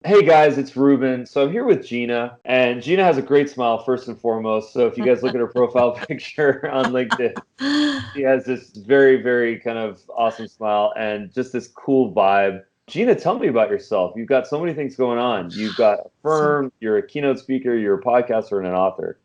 Hey guys, it's Ruben. So I'm here with Gina, and Gina has a great smile first and foremost. So if you guys look at her profile picture on LinkedIn, she has this very, very kind of awesome smile and just this cool vibe. Gina, tell me about yourself. You've got so many things going on. You've got a So, firm, you're a keynote speaker, you're a podcaster, and an author.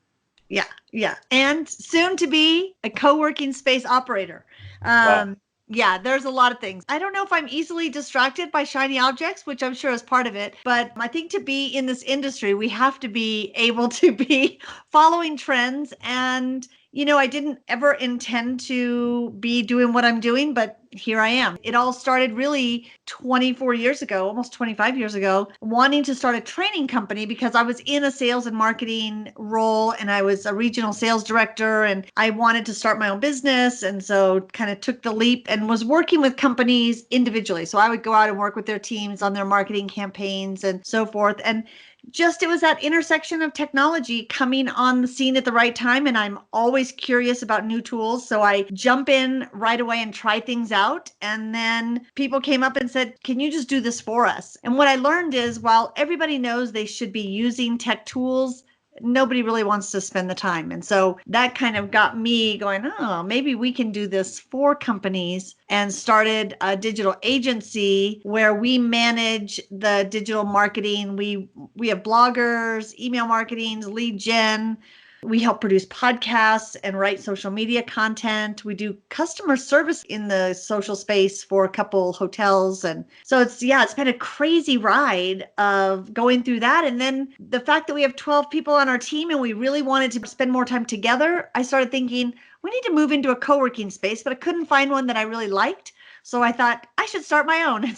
yeah, yeah. And soon to be a co-working space operator. Wow. Yeah, there's a lot of things. I don't know if I'm easily distracted by shiny objects, which I'm sure is part of it, but I think to be in this industry, we have to be able to be following trends. And I didn't ever intend to be doing what I'm doing, but here I am. It all started really 24 years ago, almost 25 years ago, wanting to start a training company because I was in a sales and marketing role and I was a regional sales director and I wanted to start my own business. And so kind of took the leap and was working with companies individually. So I would go out and work with their teams on their marketing campaigns and so forth. And just it was that intersection of technology coming on the scene at the right time, and I'm always curious about new tools, so I jump in right away and try things out. And then people came up and said, can you just do this for us? And what I learned is, while everybody knows they should be using tech tools, nobody really wants to spend the time. And so that kind of got me going, oh, maybe we can do this for companies, and started a digital agency where we manage the digital marketing. We have bloggers, email marketing, lead gen. We help produce podcasts and write social media content. We do customer service in the social space for a couple hotels. And so it's been a crazy ride of going through that. And then the fact that we have 12 people on our team and we really wanted to spend more time together, I started thinking we need to move into a co-working space, but I couldn't find one that I really liked. So I thought I should start my own. And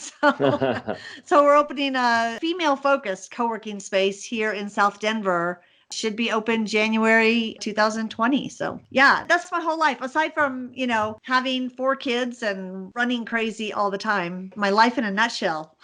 so we're opening a female focused co-working space here in South Denver. Should be open January 2020. So, yeah, that's my whole life. Aside from, having four kids and running crazy all the time, my life in a nutshell.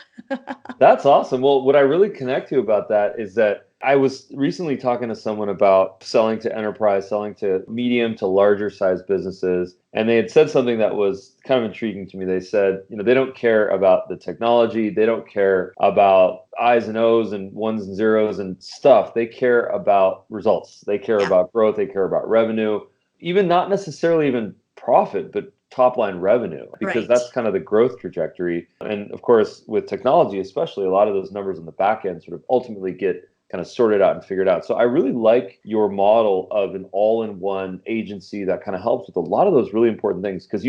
That's awesome. Well, what I really connect to about that is that I was recently talking to someone about selling to enterprise, selling to medium to larger size businesses. And they had said something that was kind of intriguing to me. They said, they don't care about the technology. They don't care about I's and O's and ones and zeros and stuff. They care about results. They care Yeah, about growth. They care about revenue, even not necessarily even profit, but top line revenue, because right. that's kind of the growth trajectory. And of course, with technology, especially, a lot of those numbers in the back end sort of ultimately get kind of sorted out and figured out. So I really like your model of an all-in-one agency that kind of helps with a lot of those really important things, because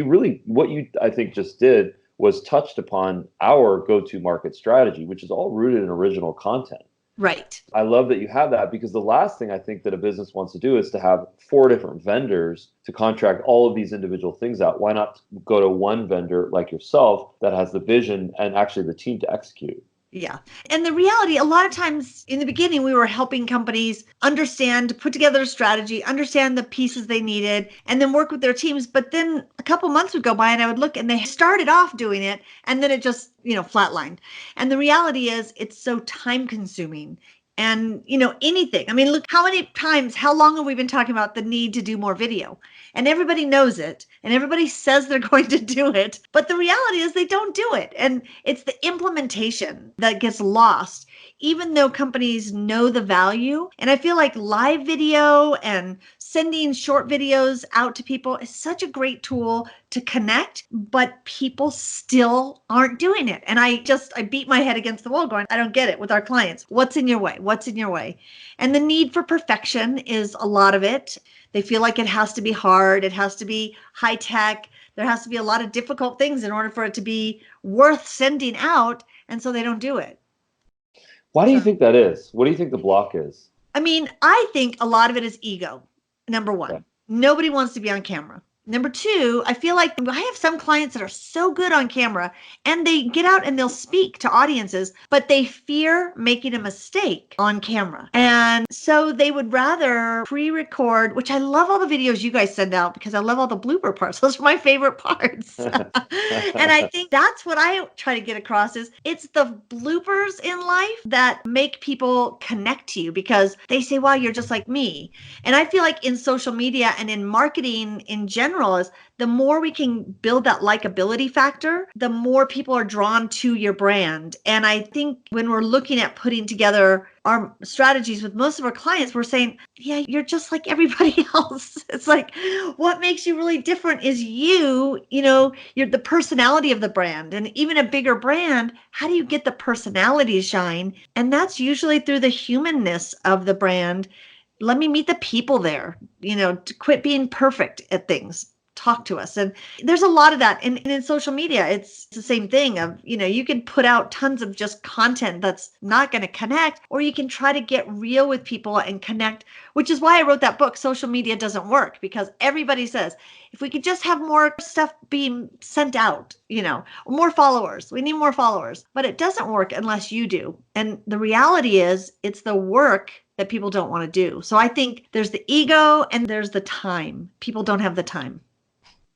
what you, I think, just did was touched upon our go-to market strategy, which is all rooted in original content. Right. I love that you have that, because the last thing I think that a business wants to do is to have four different vendors to contract all of these individual things out. Why not go to one vendor like yourself that has the vision and actually the team to execute? Yeah. And the reality, a lot of times in the beginning, we were helping companies understand, put together a strategy, understand the pieces they needed, and then work with their teams. But then a couple months would go by and I would look and they started off doing it and then it just, flatlined. And the reality is it's so time consuming. And, anything. I mean, look, how long have we been talking about the need to do more video? And everybody knows it and everybody says they're going to do it. But the reality is they don't do it. And it's the implementation that gets lost, even though companies know the value. And I feel like live video and sending short videos out to people is such a great tool to connect, but people still aren't doing it. And I beat my head against the wall going, I don't get it with our clients. What's in your way? What's in your way? And the need for perfection is a lot of it. They feel like it has to be hard, it has to be high tech, there has to be a lot of difficult things in order for it to be worth sending out. And so they don't do it. Why do you So, think that is? What do you think the block is? I mean, I think a lot of it is ego. Number Yeah. one, nobody wants to be on camera. Number two, I feel like I have some clients that are so good on camera and they get out and they'll speak to audiences, but they fear making a mistake on camera. And so they would rather pre record, which I love all the videos you guys send out because I love all the blooper parts. Those are my favorite parts. And I think that's what I try to get across is it's the bloopers in life that make people connect to you because they say, wow, you're just like me. And I feel like in social media and in marketing in general, general is the more we can build that likability factor, the more people are drawn to your brand. And I think when we're looking at putting together our strategies with most of our clients, we're saying, yeah, you're just like everybody else. It's like, what makes you really different is you're the personality of the brand. And even a bigger brand, how do you get the personality to shine? And that's usually through the humanness of the brand. Let me meet the people there, to quit being perfect at things. Talk to us. And there's a lot of that. And in social media, it's the same thing of, you can put out tons of just content that's not going to connect, or you can try to get real with people and connect, which is why I wrote that book, Social Media Doesn't Work, because everybody says, if we could just have more stuff being sent out, more followers, we need more followers, but it doesn't work unless you do. And the reality is it's the work that people don't want to do. So I think there's the ego and there's the time. People don't have the time.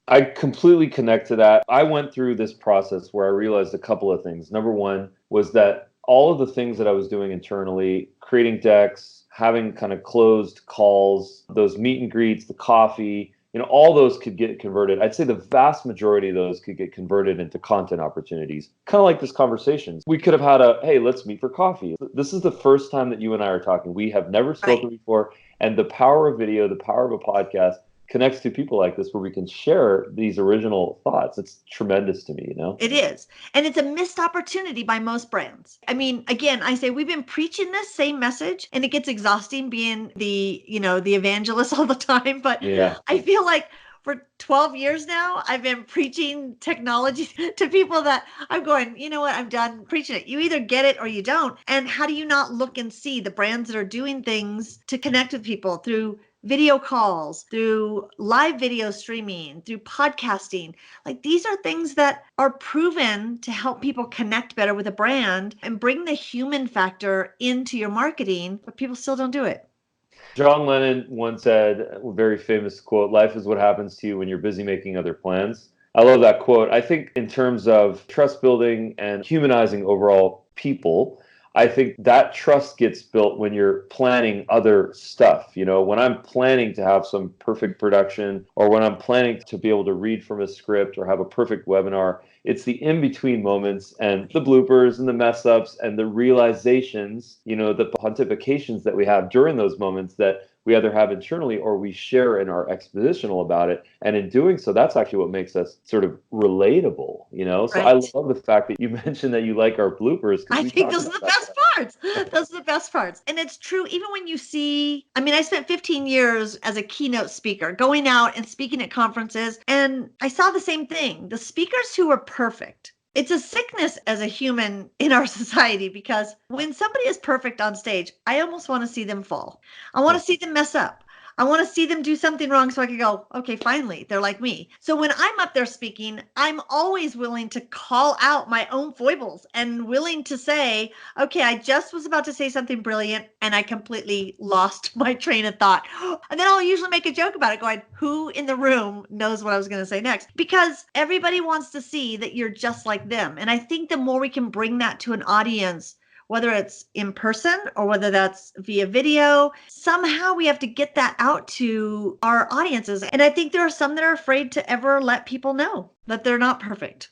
I completely connect to that. I went through this process where I realized a couple of things. Number one was that all of the things that I was doing internally, creating decks, having kind of closed calls, those meet and greets, the coffee, all those could get converted. I'd say the vast majority of those could get converted into content opportunities. Kind of like this conversation. We could have had hey, let's meet for coffee. This is the first time that you and I are talking. We have never spoken before. And the power of video, the power of a podcast connects to people like this where we can share these original thoughts. It's tremendous to me, It is. And it's a missed opportunity by most brands. I mean, again, I say we've been preaching this same message and it gets exhausting being the evangelist all the time. But yeah. I feel like for 12 years now, I've been preaching technology to people that I'm going, you know what, I'm done preaching it. You either get it or you don't. And how do you not look and see the brands that are doing things to connect with people through video calls, through live video streaming, through podcasting? Like, these are things that are proven to help people connect better with a brand and bring the human factor into your marketing, but people still don't do it. John Lennon once said, a very famous quote, "Life is what happens to you when you're busy making other plans." I love that quote. I think in terms of trust building and humanizing overall people, I think that trust gets built when you're planning other stuff. When I'm planning to have some perfect production, or when I'm planning to be able to read from a script or have a perfect webinar, it's the in-between moments and the bloopers and the mess ups and the realizations, the pontifications that we have during those moments that we either have internally or we share and are expositional about it. And in doing so, that's actually what makes us sort of relatable, So I love the fact that you mentioned that you like our bloopers. I think those are the best parts. Those are the best parts. And it's true, even when you see, I spent 15 years as a keynote speaker, going out and speaking at conferences, and I saw the same thing. The speakers who were perfect. It's a sickness as a human in our society, because when somebody is perfect on stage, I almost want to see them fall. I want to see them mess up. I want to see them do something wrong so I can go, okay, finally, they're like me. So when I'm up there speaking, I'm always willing to call out my own foibles and willing to say, okay, I just was about to say something brilliant and I completely lost my train of thought. And then I'll usually make a joke about it, going, who in the room knows what I was going to say next? Because everybody wants to see that you're just like them. And I think the more we can bring that to an audience, whether it's in person or whether that's via video, somehow we have to get that out to our audiences. And I think there are some that are afraid to ever let people know that they're not perfect.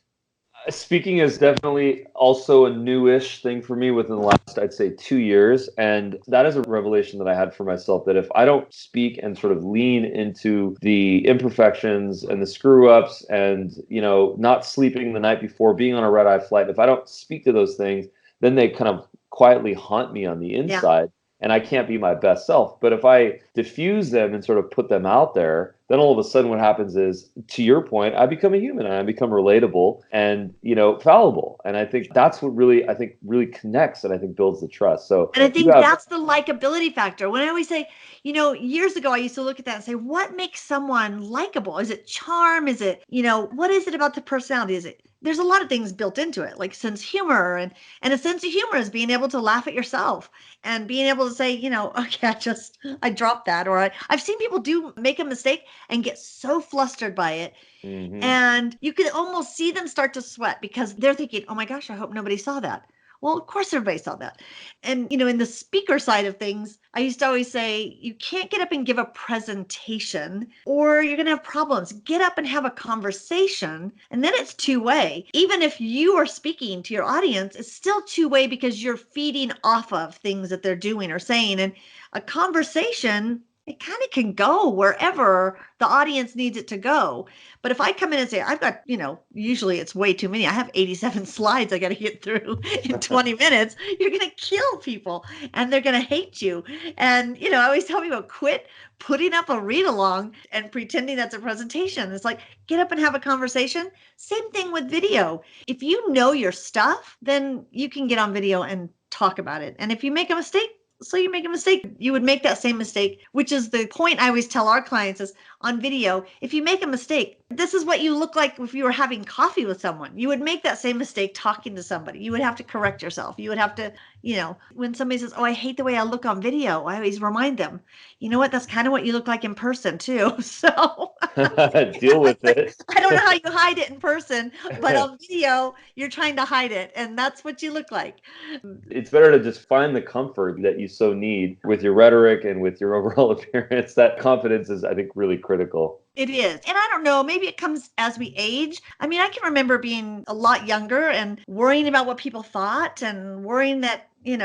Speaking is definitely also a newish thing for me within the last, I'd say, 2 years. And that is a revelation that I had for myself, that if I don't speak and sort of lean into the imperfections and the screw ups and, not sleeping the night before, being on a red eye flight, if I don't speak to those things, then they kind of quietly haunt me on the inside. And I can't be my best self. But if I diffuse them and sort of put them out there, then all of a sudden what happens is, to your point, I become a human and I become relatable and, fallible. And I think that's what really connects and I think builds the trust. So, and I think that's the likability factor. When I always say, years ago, I used to look at that and say, what makes someone likable? Is it charm? Is it, what is it about the personality? There's a lot of things built into it, like sense of humor, and a sense of humor is being able to laugh at yourself and being able to say, okay, I dropped that. Or I've seen people make a mistake and get so flustered by it. Mm-hmm. And you can almost see them start to sweat because they're thinking, oh my gosh, I hope nobody saw that. Well, of course everybody saw that. And, in the speaker side of things, I used to always say, you can't get up and give a presentation or you're going to have problems. Get up and have a conversation. And then it's two-way. Even if you are speaking to your audience, it's still two-way because you're feeding off of things that they're doing or saying. And a conversation, it kind of can go wherever the audience needs it to go. But if I come in and say, I've got, usually it's way too many. I have 87 slides I got to get through in 20 minutes. You're going to kill people and they're going to hate you. And, I always tell people, quit putting up a read along and pretending that's a presentation. It's like, get up and have a conversation. Same thing with video. If you know your stuff, then you can get on video and talk about it. And if you make a mistake, so you make a mistake, you would make that same mistake, which is the point I always tell our clients is on video, if you make a mistake, this is what you look like if you were having coffee with someone. You would make that same mistake talking to somebody. You would have to correct yourself. You would have to, when somebody says, oh, I hate the way I look on video, I always remind them, you know what, that's kind of what you look like in person too. So deal with it. I don't know how you hide it in person, but on video, you're trying to hide it. And that's what you look like. It's better to just find the comfort that you so need with your rhetoric and with your overall appearance. That confidence is, I think, really critical. It is. And I don't know, maybe it comes as we age. I mean, I can remember being a lot younger and worrying about what people thought and worrying that, they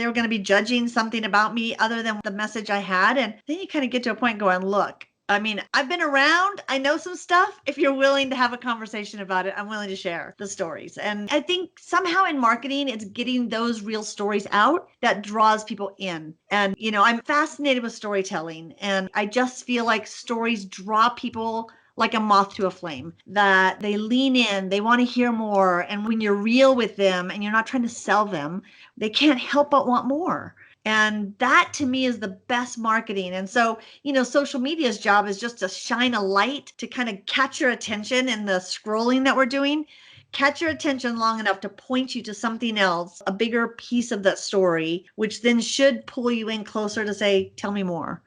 were going to be judging something about me other than the message I had. And then you kind of get to a point going, look, I mean, I've been around. I know some stuff. If you're willing to have a conversation about it, I'm willing to share the stories. And I think somehow in marketing, it's getting those real stories out that draws people in. And, I'm fascinated with storytelling. And I just feel like stories draw people like a moth to a flame, that they lean in, they want to hear more. And when you're real with them and you're not trying to sell them, they can't help but want more. And that to me is the best marketing. And so, social media's job is just to shine a light to kind of catch your attention in the scrolling that we're doing, catch your attention long enough to point you to something else, a bigger piece of that story, which then should pull you in closer to say, tell me more.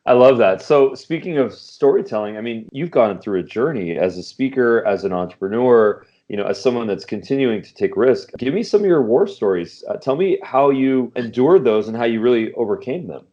I love that. So speaking of storytelling, I mean, you've gone through a journey as a speaker, as an entrepreneur, as someone that's continuing to take risk. Give me some of your war stories. Tell me how you endured those and how you really overcame them.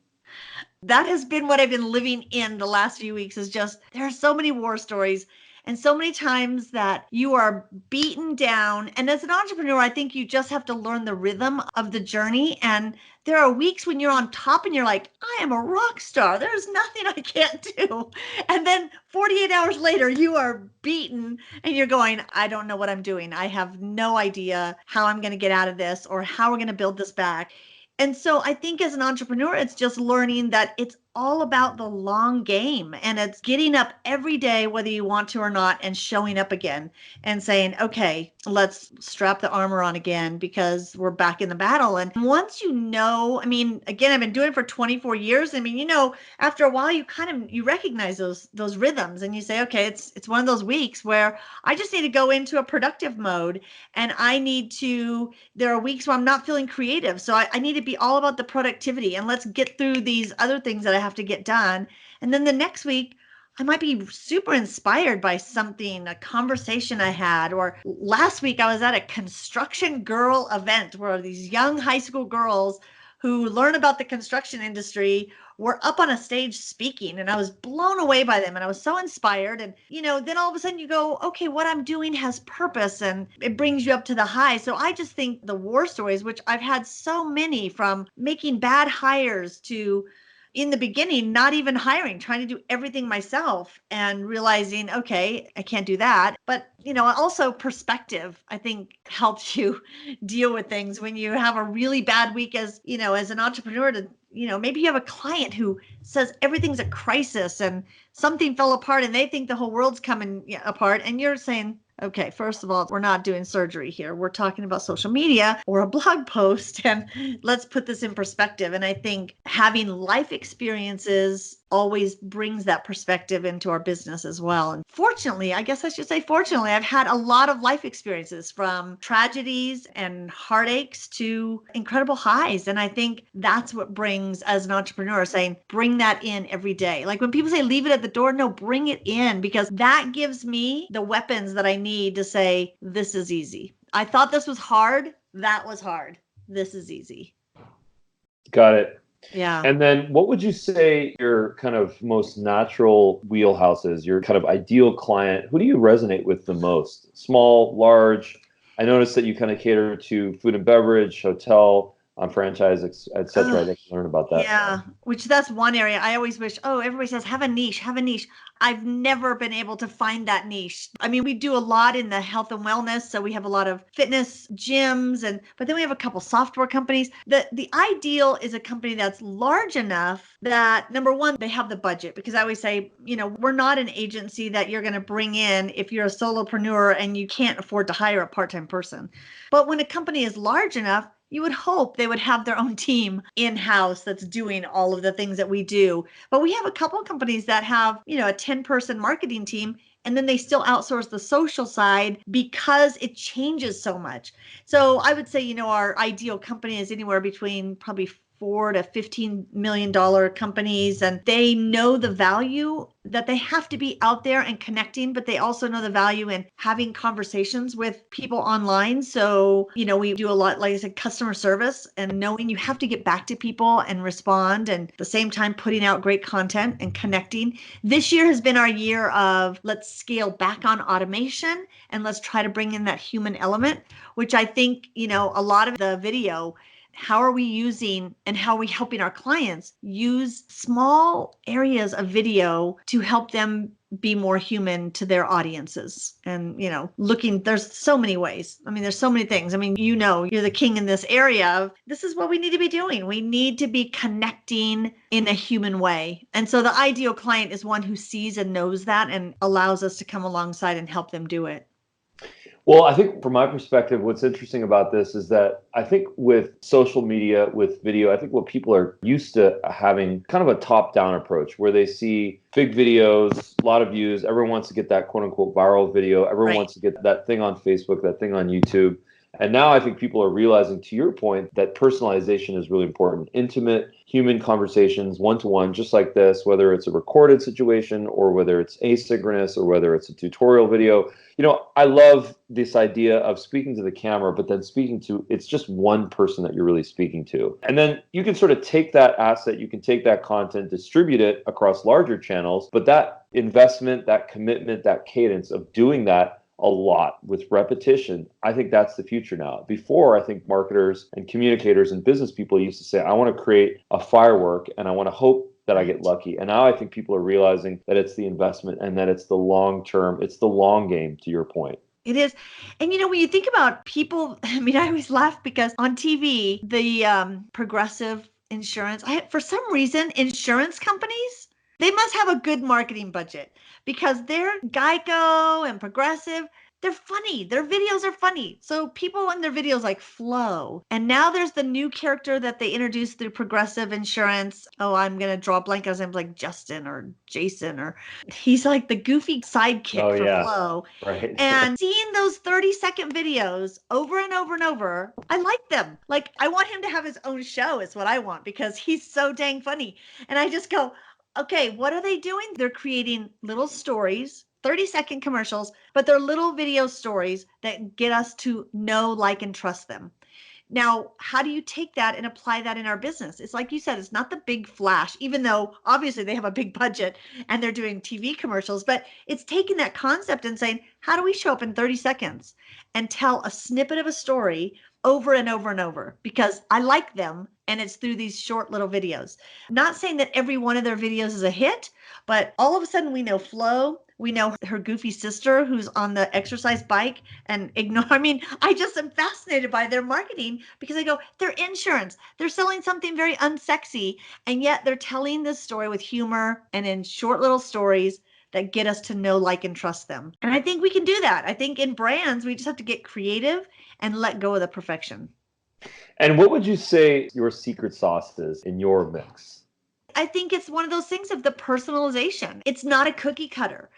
That has been what I've been living in the last few weeks, is just, there are so many war stories and so many times that you are beaten down. And as an entrepreneur, I think you just have to learn the rhythm of the journey. And there are weeks when you're on top and you're like, I am a rock star. There's nothing I can't do. And then 48 hours later, you are beaten and you're going, I don't know what I'm doing. I have no idea how I'm going to get out of this or how we're going to build this back. And so I think as an entrepreneur, it's just learning that it's all about the long game, and it's getting up every day, whether you want to or not, and showing up again and saying, okay, let's strap the armor on again because we're back in the battle. And once I mean, again, I've been doing it for 24 years. I mean, after a while, you recognize those rhythms and you say, okay, it's one of those weeks where I just need to go into a productive mode, and there are weeks where I'm not feeling creative. So I need to be all about the productivity, and let's get through these other things that I have to get done. And then the next week, I might be super inspired by something, a conversation I had. Or last week, I was at a construction girl event where these young high school girls who learn about the construction industry were up on a stage speaking, and I was blown away by them, and I was so inspired. And then all of a sudden you go, okay, what I'm doing has purpose, and it brings you up to the high. So I just think the war stories, which I've had so many, from making bad hires to, in the beginning, not even hiring, trying to do everything myself and realizing, okay, I can't do that. But, also perspective, I think, helps you deal with things when you have a really bad week as an entrepreneur. To maybe you have a client who says everything's a crisis and something fell apart and they think the whole world's coming apart. And you're saying, okay, first of all, we're not doing surgery here. We're talking about social media or a blog post, and let's put this in perspective. And I think having life experiences always brings that perspective into our business as well. And fortunately, I guess I should say fortunately, I've had a lot of life experiences, from tragedies and heartaches to incredible highs. And I think that's what brings, as an entrepreneur, saying, bring that in every day. Like when people say, leave it at the door, no, bring it in, because that gives me the weapons that I need to say, this is easy. I thought this was hard. that was hard. This is easy. Got it. Yeah. And then what would you say your kind of most natural wheelhouse is, your kind of ideal client? Who do you resonate with the most? Small, large? I noticed that you kind of cater to food and beverage, hotel, franchise, et cetera. I'd Oh, like to learn about that. yeah, which that's one area I always wish, oh, everybody says have a niche, have a niche. I've never been able to find that niche. I mean, we do a lot in the health and wellness, so we have a lot of fitness gyms but then we have a couple software companies. The ideal is a company that's large enough that number one, they have the budget, because I always say, we're not an agency that you're going to bring in if you're a solopreneur and you can't afford to hire a part-time person. But when a company is large enough, you would hope they would have their own team in-house that's doing all of the things that we do. But we have a couple of companies that have, a 10-person marketing team, and then they still outsource the social side because it changes so much. So I would say, our ideal company is anywhere between probably $4 to $15 million companies, and they know the value that they have to be out there and connecting, but they also know the value in having conversations with people online. So, we do a lot, like I said, customer service, and knowing you have to get back to people and respond, and at the same time putting out great content and connecting. This year has been our year of let's scale back on automation and let's try to bring in that human element, which I think, a lot of the video, how are we using and how are we helping our clients use small areas of video to help them be more human to their audiences? And, there's so many ways. I mean, there's so many things. I mean, you're the king in this area of this is what we need to be doing. We need to be connecting in a human way. And so the ideal client is one who sees and knows that and allows us to come alongside and help them do it. Well, I think from my perspective, what's interesting about this is that I think with social media, with video, I think what people are used to having kind of a top-down approach where they see big videos, a lot of views. Everyone wants to get that quote unquote viral video. Everyone Right. wants to get that thing on Facebook, that thing on YouTube. And now I think people are realizing, to your point, that personalization is really important. Intimate human conversations, one-to-one, just like this, whether it's a recorded situation or whether it's asynchronous or whether it's a tutorial video. I love this idea of speaking to the camera, but then it's just one person that you're really speaking to. And then you can sort of take that asset, you can take that content, distribute it across larger channels, but that investment, that commitment, that cadence of doing that a lot with repetition, I think that's the future now. Before, I think marketers and communicators and business people used to say, I want to create a firework and I want to hope that I get lucky. And now I think people are realizing that it's the investment and that it's the long term, it's the long game, to your point. It is. And when you think about people, I mean, I always laugh because on TV, the Progressive insurance, for some reason, insurance companies, they must have a good marketing budget because they're Geico and Progressive. They're funny. Their videos are funny. So people in their videos like flow. And now there's the new character that they introduced through Progressive Insurance. Oh, I'm going to draw a blank on his name, like Justin or Jason, or he's like the goofy sidekick Oh, for yeah. Flow. Right. And seeing those 30-second videos over and over and over, I like them. Like, I want him to have his own show is what I want because he's so dang funny. And I just go, okay, what are they doing? They're creating little stories, 30-second commercials, but they're little video stories that get us to know, like, and trust them. Now, how do you take that and apply that in our business? It's like you said, it's not the big flash, even though obviously they have a big budget and they're doing TV commercials, but it's taking that concept and saying, how do we show up in 30 seconds and tell a snippet of a story over and over and over? Because I like them and it's through these short little videos. Not saying that every one of their videos is a hit, but all of a sudden we know Flo. We know her goofy sister who's on the exercise bike and I mean, I just am fascinated by their marketing because I go, they're insurance. They're selling something very unsexy. And yet they're telling this story with humor and in short little stories that get us to know, like, and trust them. And I think we can do that. I think in brands, we just have to get creative and let go of the perfection. And what would you say your secret sauce is in your mix? I think it's one of those things of the personalization. It's not a cookie cutter.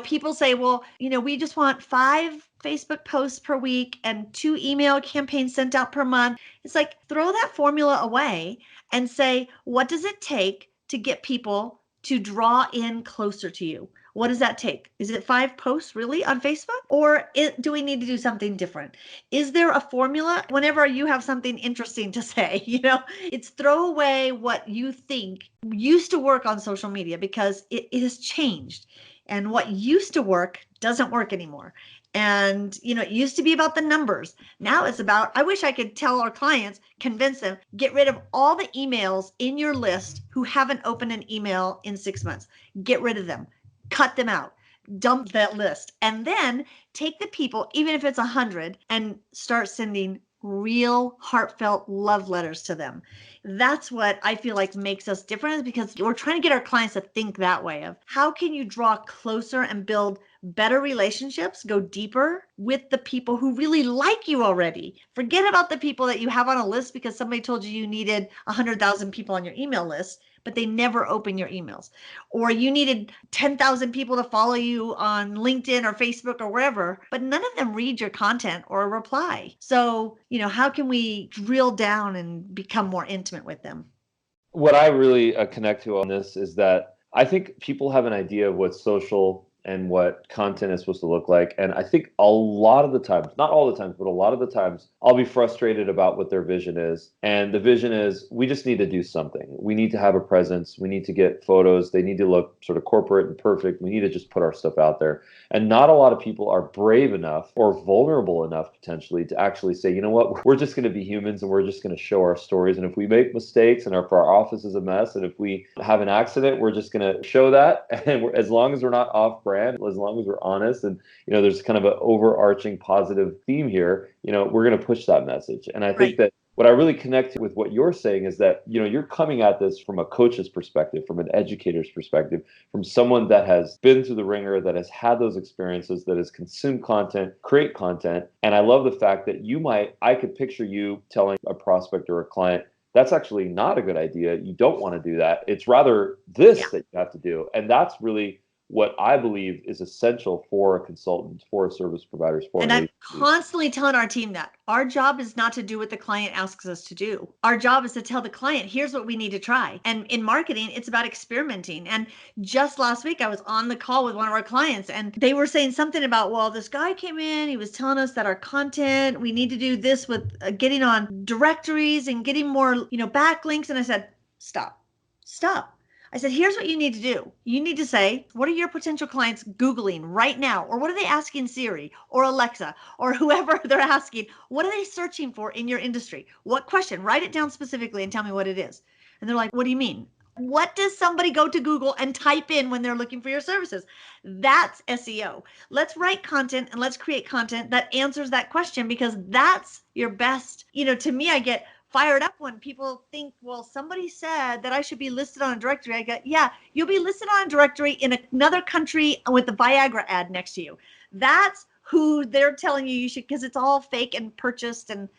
People say, well, we just want 5 Facebook posts per week and 2 email campaigns sent out per month. It's like, throw that formula away and say, what does it take to get people to draw in closer to you? What does that take? Is it 5 posts really on Facebook? Or do we need to do something different? Is there a formula? Whenever you have something interesting to say, it's throw away what you think used to work on social media, because it has changed. And what used to work doesn't work anymore. And, it used to be about the numbers. Now it's about, I wish I could tell our clients, convince them, get rid of all the emails in your list who haven't opened an email in 6 months. Get rid of them. Cut them out, dump that list, and then take the people, even if it's 100, and start sending real heartfelt love letters to them. That's what I feel like makes us different, because we're trying to get our clients to think that way of how can you draw closer and build better relationships, go deeper with the people who really like you already. Forget about the people that you have on a list because somebody told you needed 100,000 people on your email list, but they never open your emails. Or you needed 10,000 people to follow you on LinkedIn or Facebook or wherever, but none of them read your content or reply. So, how can we drill down and become more intimate with them? What I really connect to on this is that I think people have an idea of what social and what content is supposed to look like. And I think a lot of the times, not all the times, but a lot of the times, I'll be frustrated about what their vision is. And the vision is we just need to do something. We need to have a presence. We need to get photos. They need to look sort of corporate and perfect. We need to just put our stuff out there. And not a lot of people are brave enough or vulnerable enough potentially to actually say, you know what, we're just going to be humans and we're just going to show our stories. And if we make mistakes and if our office is a mess and if we have an accident, we're just going to show that. And as long as we're not off brand, as long as we're honest, and there's kind of an overarching positive theme here, we're going to push that message. And I think that what I really connect with what you're saying is that, you're coming at this from a coach's perspective, from an educator's perspective, from someone that has been through the ringer, that has had those experiences, that has consumed content, create content. And I love the fact that I could picture you telling a prospect or a client, that's actually not a good idea. You don't want to do that. It's rather this that you have to do. And that's really what I believe is essential for a consultant, for a service provider, for And an I'm agency. constantly telling our team that our job is not to do what the client asks us to do. Our job is to tell the client, here's what we need to try. And in marketing, it's about experimenting. And just last week, I was on the call with one of our clients and they were saying something about, well, this guy came in, he was telling us that our content, we need to do this with getting on directories and getting more, backlinks. And I said, stop. I said, here's what you need to do. You need to say, what are your potential clients Googling right now? Or what are they asking Siri or Alexa or whoever they're asking? What are they searching for in your industry? What question? Write it down specifically and tell me what it is. And they're like, what do you mean? What does somebody go to Google and type in when they're looking for your services? That's SEO. Let's write content and let's create content that answers that question, because that's your best. To me, I get fired up when people think, well, somebody said that I should be listed on a directory. I go, yeah, you'll be listed on a directory in another country with the Viagra ad next to you. That's who they're telling you should, because it's all fake and purchased. And,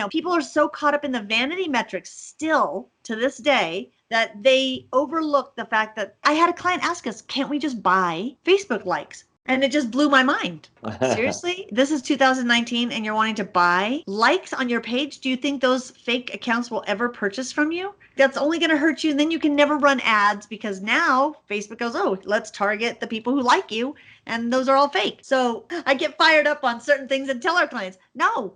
people are so caught up in the vanity metrics still to this day that they overlook the fact that I had a client ask us, can't we just buy Facebook likes? And it just blew my mind. Seriously? This is 2019 and you're wanting to buy likes on your page? Do you think those fake accounts will ever purchase from you? That's only going to hurt you. And then you can never run ads, because now Facebook goes, oh, let's target the people who like you. And those are all fake. So I get fired up on certain things and tell our clients, no,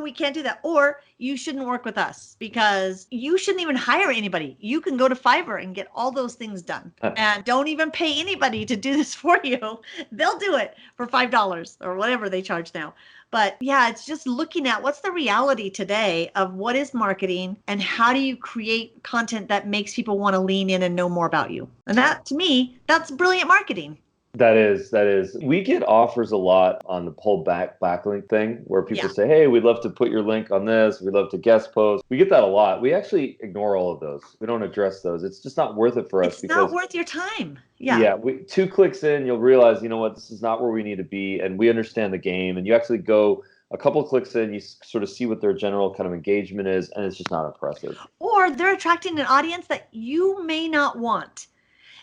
we can't do that. Or you shouldn't work with us, because you shouldn't even hire anybody. You can go to Fiverr and get all those things done. And don't even pay anybody to do this for you. They'll do it for $5 or whatever they charge now. But yeah, it's just looking at what's the reality today of what is marketing and how do you create content that makes people want to lean in and know more about you. And that, to me, that's brilliant marketing. That is. We get offers a lot on the whole backlink thing where people say, hey, we'd love to put your link on this. We'd love to guest post. We get that a lot. We actually ignore all of those. We don't address those. It's just not worth it for us. It's not worth your time. Yeah. Yeah. 2 clicks in, you'll realize, you know what, this is not where we need to be. And we understand the game. And you actually go a couple clicks in, you sort of see what their general kind of engagement is. And it's just not impressive. Or they're attracting an audience that you may not want.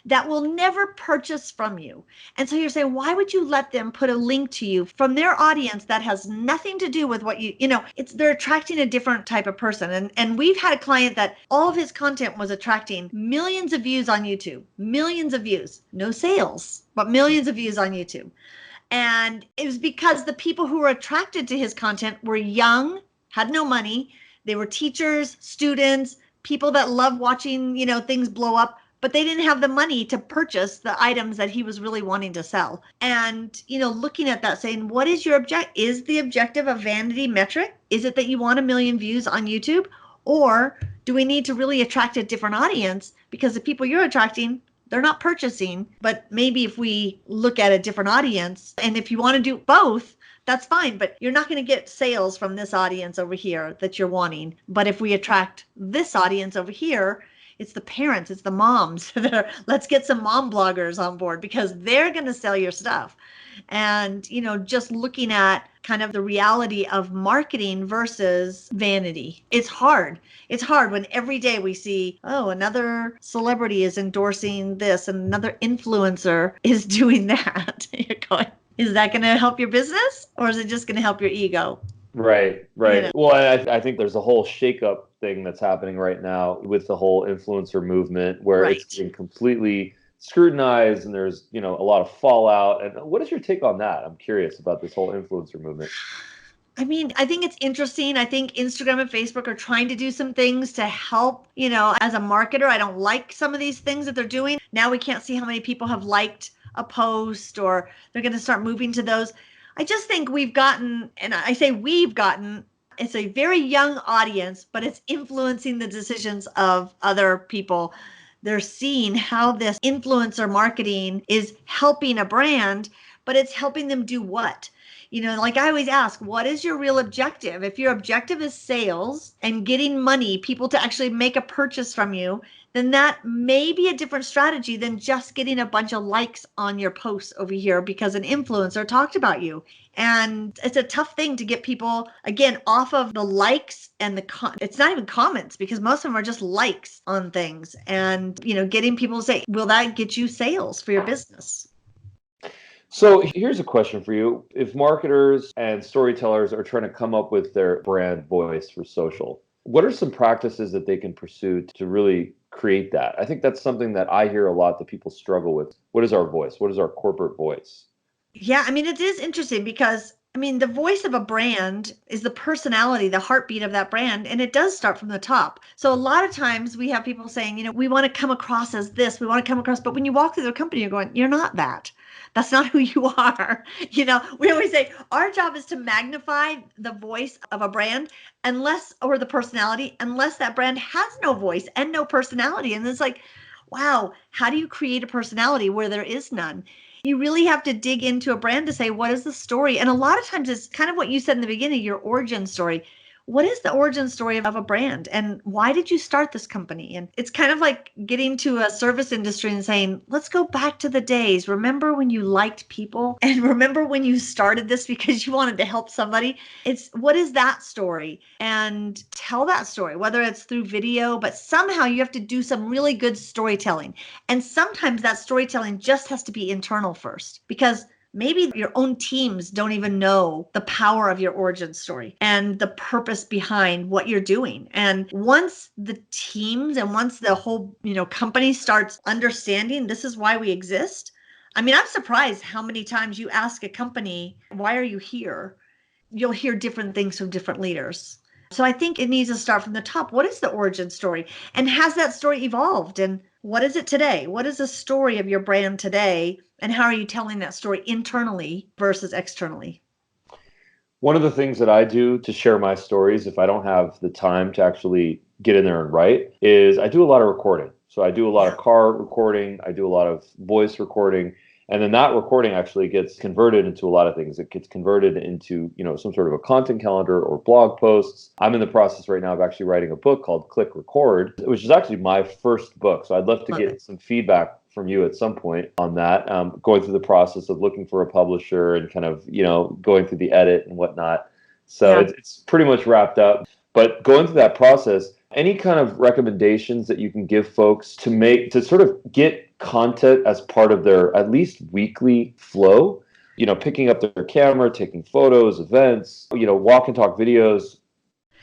that will never purchase from you. And so you're saying, why would you let them put a link to you from their audience that has nothing to do with what they're attracting a different type of person. And we've had a client that all of his content was attracting millions of views on YouTube, millions of views, no sales, but millions of views on YouTube. And it was because the people who were attracted to his content were young, had no money. They were teachers, students, people that love watching, things blow up, but they didn't have the money to purchase the items that he was really wanting to sell. And, looking at that saying, what is your is the objective a vanity metric? Is it that you want 1 million views on YouTube? Or do we need to really attract a different audience? Because the people you're attracting, they're not purchasing, but maybe if we look at a different audience, and if you want to do both, that's fine, but you're not going to get sales from this audience over here that you're wanting. But if we attract this audience over here, it's the parents, it's the moms that are, let's get some mom bloggers on board because they're going to sell your stuff. And, just looking at kind of the reality of marketing versus vanity. It's hard. It's hard when every day we see, oh, another celebrity is endorsing this and another influencer is doing that. You're going, is that going to help your business or is it just going to help your ego? Right. Well, I think there's a whole shakeup thing that's happening right now with the whole influencer movement where it's being completely scrutinized and there's, a lot of fallout. And what is your take on that? I'm curious about this whole influencer movement. I mean, I think it's interesting. I think Instagram and Facebook are trying to do some things to help, as a marketer. I don't like some of these things that they're doing. Now we can't see how many people have liked a post or they're going to start moving to those. I just think we've gotten, and I say we've gotten, it's a very young audience, but it's influencing the decisions of other people. They're seeing how this influencer marketing is helping a brand, but it's helping them do what? Like I always ask, what is your real objective? If your objective is sales and getting money, people to actually make a purchase from you, then that may be a different strategy than just getting a bunch of likes on your posts over here because an influencer talked about you. And it's a tough thing to get people, again, off of the likes and it's not even comments because most of them are just likes on things. And, getting people to say, will that get you sales for your business? So here's a question for you. If marketers and storytellers are trying to come up with their brand voice for social, what are some practices that they can pursue to really create that? I think that's something that I hear a lot that people struggle with. What is our voice? What is our corporate voice? Yeah, I mean, it is interesting because the voice of a brand is the personality, the heartbeat of that brand, and it does start from the top. So a lot of times we have people saying, we want to come across as this, we want to come across, but when you walk through the company, you're going, you're not that. That's not who you are. We always say our job is to magnify the voice of a brand or the personality, unless that brand has no voice and no personality. And it's like, wow, how do you create a personality where there is none? You really have to dig into a brand to say, what is the story? And a lot of times it's kind of what you said in the beginning, your origin story. What is the origin story of a brand and why did you start this company? And it's kind of like getting to a service industry and saying, let's go back to the days. Remember when you liked people and remember when you started this because you wanted to help somebody? It's what is that story? And tell that story, whether it's through video, but somehow you have to do some really good storytelling. And sometimes that storytelling just has to be internal first because maybe your own teams don't even know the power of your origin story and the purpose behind what you're doing. And once the teams and once the whole, company starts understanding this is why we exist. I'm surprised how many times you ask a company, why are you here? You'll hear different things from different leaders. So I think it needs to start from the top. What is the origin story? And has that story evolved? And what is it today? What is the story of your brand today? And how are you telling that story internally versus externally? One of the things that I do to share my stories, if I don't have the time to actually get in there and write, is I do a lot of recording. So I do a lot of car recording. I do a lot of voice recording. And then that recording actually gets converted into a lot of things. It gets converted into, some sort of a content calendar or blog posts. I'm in the process right now of actually writing a book called Click Record, which is actually my first book. So I'd love to get some feedback from you at some point on that, going through the process of looking for a publisher and kind of, going through the edit and whatnot. So it's pretty much wrapped up. But going through that process, Any kind of recommendations that you can give folks to sort of get content as part of their at least weekly flow? Picking up their camera, taking photos, events, walk and talk videos.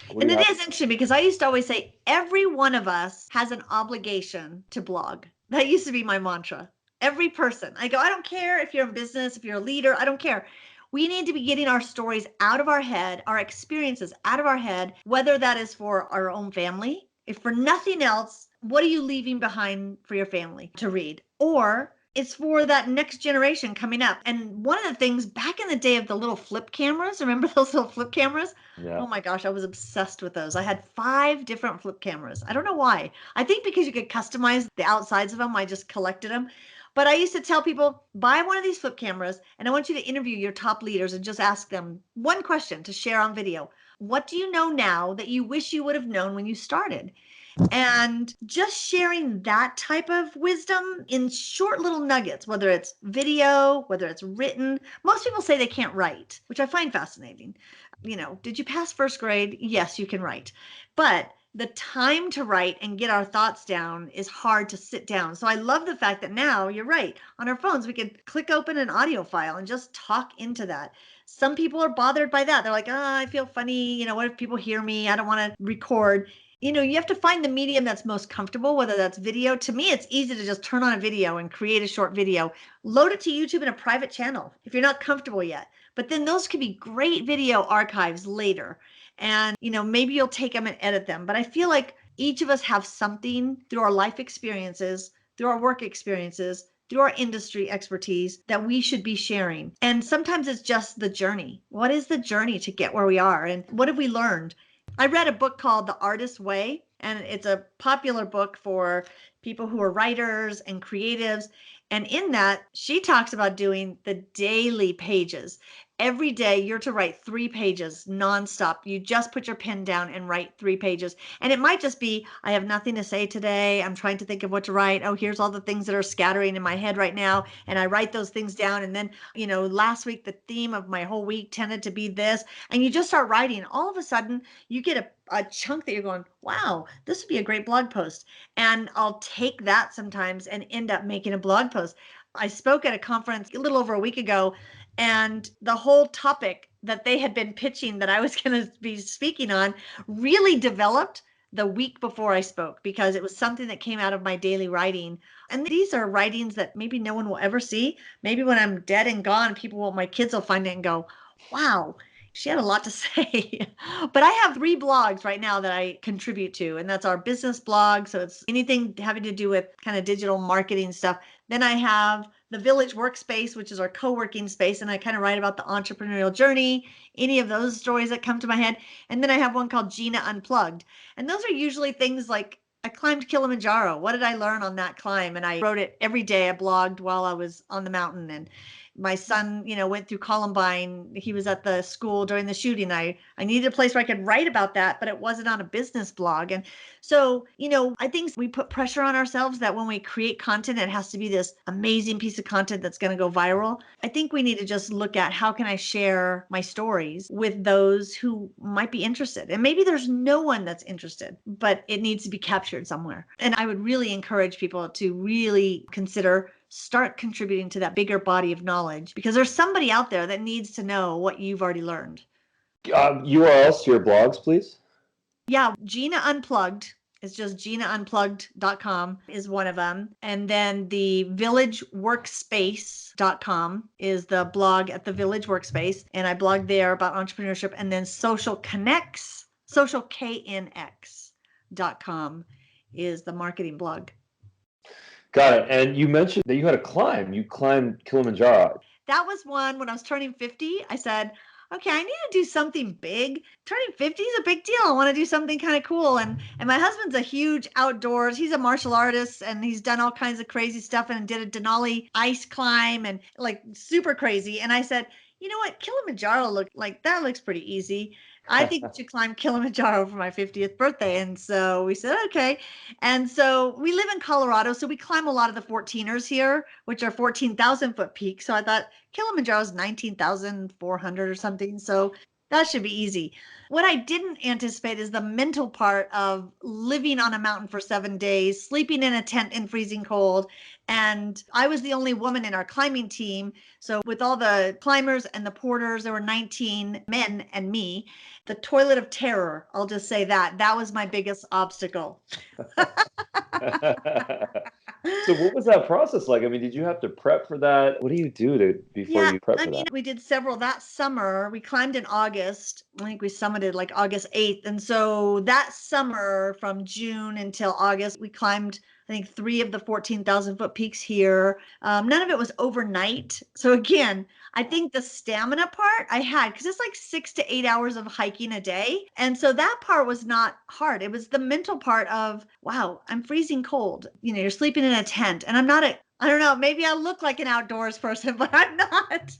What do And you it have? is interesting because I used to always say every one of us has an obligation to blog. That used to be my mantra. Every person. I go, I don't care if you're in business, if you're a leader, I don't care. We need to be getting our stories out of our head, our experiences out of our head, whether that is for our own family. If for nothing else, what are you leaving behind for your family to read? Or it's for that next generation coming up. And one of the things back in the day of the little flip cameras, remember those little flip cameras? Yeah. Oh my gosh, I was obsessed with those. I had 5 different flip cameras. I don't know why. I think because you could customize the outsides of them, I just collected them. But I used to tell people, buy one of these flip cameras, and I want you to interview your top leaders and just ask them one question to share on video. What do you know now that you wish you would have known when you started? And just sharing that type of wisdom in short little nuggets, whether it's video, whether it's written. Most people say they can't write, which I find fascinating. Did you pass first grade? Yes, you can write. But the time to write and get our thoughts down is hard to sit down. So I love the fact that now you're right. On our phones, we can click open an audio file and just talk into that. Some people are bothered by that. They're like, I feel funny. What if people hear me? I don't want to record. You have to find the medium that's most comfortable, whether that's video. To me, it's easy to just turn on a video and create a short video, load it to YouTube in a private channel if you're not comfortable yet. But then those could be great video archives later. And, maybe you'll take them and edit them. But I feel like each of us have something through our life experiences, through our work experiences, through our industry expertise that we should be sharing. And sometimes it's just the journey. What is the journey to get where we are? And what have we learned? I read a book called The Artist's Way, and it's a popular book for people who are writers and creatives. And in that, she talks about doing the daily pages. Every day, you're to write 3 pages nonstop. You just put your pen down and write 3 pages. And it might just be, I have nothing to say today. I'm trying to think of what to write. Oh, here's all the things that are scattering in my head right now. And I write those things down. And then, last week, the theme of my whole week tended to be this. And you just start writing. All of a sudden, you get a chunk that you're going, wow, this would be a great blog post. And I'll take that sometimes and end up making a blog post. I spoke at a conference a little over a week ago, and the whole topic that they had been pitching that I was going to be speaking on really developed the week before I spoke because it was something that came out of my daily writing. And these are writings that maybe no one will ever see. Maybe when I'm dead and gone, my kids will find it and go, wow, she had a lot to say. But I have 3 blogs right now that I contribute to, and that's our business blog. So it's anything having to do with kind of digital marketing stuff. Then I have the Village Workspace, which is our co-working space, and I kind of write about the entrepreneurial journey, any of those stories that come to my head. And then I have one called Gina Unplugged. And those are usually things like I climbed Kilimanjaro. What did I learn on that climb? And I wrote it every day. I blogged while I was on the mountain, and my son, went through Columbine. He was at the school during the shooting. I needed a place where I could write about that, but it wasn't on a business blog. And so, I think we put pressure on ourselves that when we create content, it has to be this amazing piece of content that's going to go viral. I think we need to just look at how can I share my stories with those who might be interested. And maybe there's no one that's interested, but it needs to be captured somewhere. And I would really encourage people to really consider start contributing to that bigger body of knowledge because there's somebody out there that needs to know what you've already learned. URLs to your blogs, please. Yeah, Gina Unplugged is just ginaunplugged.com is one of them. And then the villageworkspace.com is the blog at the Village Workspace. And I blog there about entrepreneurship. And then socialknx.com is the marketing blog. Got it. And you mentioned that you had a climb. You climbed Kilimanjaro. That was one when I was turning 50. I said, okay, I need to do something big. Turning 50 is a big deal. I want to do something kind of cool. And my husband's a huge outdoors. He's a martial artist and he's done all kinds of crazy stuff and did a Denali ice climb and like super crazy. And I said, you know what? Kilimanjaro looks pretty easy. I think we should climb Kilimanjaro for my 50th birthday. And so we said, okay. And so we live in Colorado. So we climb a lot of the 14ers here, which are 14,000 foot peaks. So I thought Kilimanjaro is 19,400 or something. So That should be easy. What I didn't anticipate is the mental part of living on a mountain for 7 days, sleeping in a tent in freezing cold. And I was the only woman in our climbing team. So, with all the climbers and the porters, there were 19 men and me. The toilet of terror, I'll just say that. That was my biggest obstacle. So what was that process like? I mean, did you have to prep for that? What do you do to before Yeah, you prep I for mean, that? we did several that summer. We climbed in August. I think we summited like August 8th. And so that summer from June until August, we climbed, I think, three of the 14,000-foot peaks here. None of it was overnight. So again, I think the stamina part I had, because it's like 6 to 8 hours of hiking a day. And so that part was not hard. It was the mental part of, wow, I'm freezing cold. You're sleeping in a tent and I don't know, maybe I look like an outdoors person, but I'm not.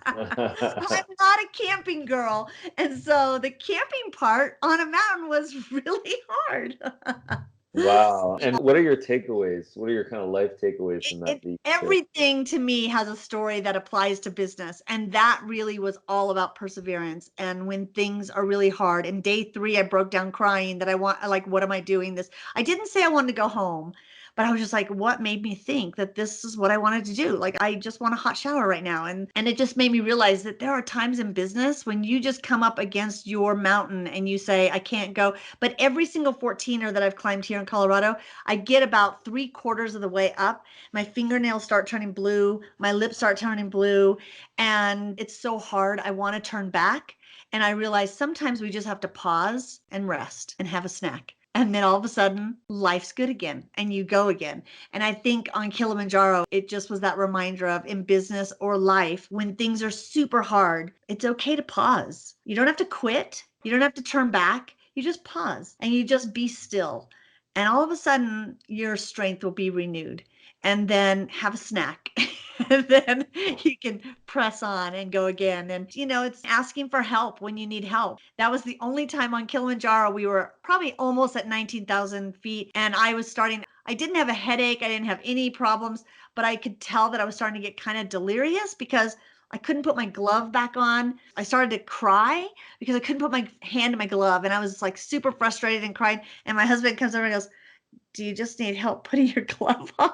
I'm not a camping girl. And so the camping part on a mountain was really hard. Wow. And what are your takeaways? What are your kind of life takeaways from that It beach trip? everything to me has a story that applies to business, and that really was all about perseverance. And when things are really hard, and day 3 I broke down crying that like, what am I doing this? I didn't say I wanted to go home, but I was just like, what made me think that this is what I wanted to do? Like, I just want a hot shower right now. And it just made me realize that there are times in business when you just come up against your mountain and you say, I can't go. But every single 14er that I've climbed here in Colorado, I get about 3/4 of the way up, my fingernails start turning blue, my lips start turning blue, and it's so hard. I want to turn back. And I realize sometimes we just have to pause and rest and have a snack. And then all of a sudden, life's good again and you go again. And I think on Kilimanjaro, it just was that reminder of in business or life, when things are super hard, it's okay to pause. You don't have to quit, you don't have to turn back. You just pause and you just be still. And all of a sudden, your strength will be renewed, and then have a snack. And then you can press on and go again. And, it's asking for help when you need help. That was the only time on Kilimanjaro. We were probably almost at 19,000 feet. And I didn't have a headache. I didn't have any problems, but I could tell that I was starting to get kind of delirious because I couldn't put my glove back on. I started to cry because I couldn't put my hand in my glove. And I was like super frustrated and crying. And my husband comes over and goes, do you just need help putting your glove on?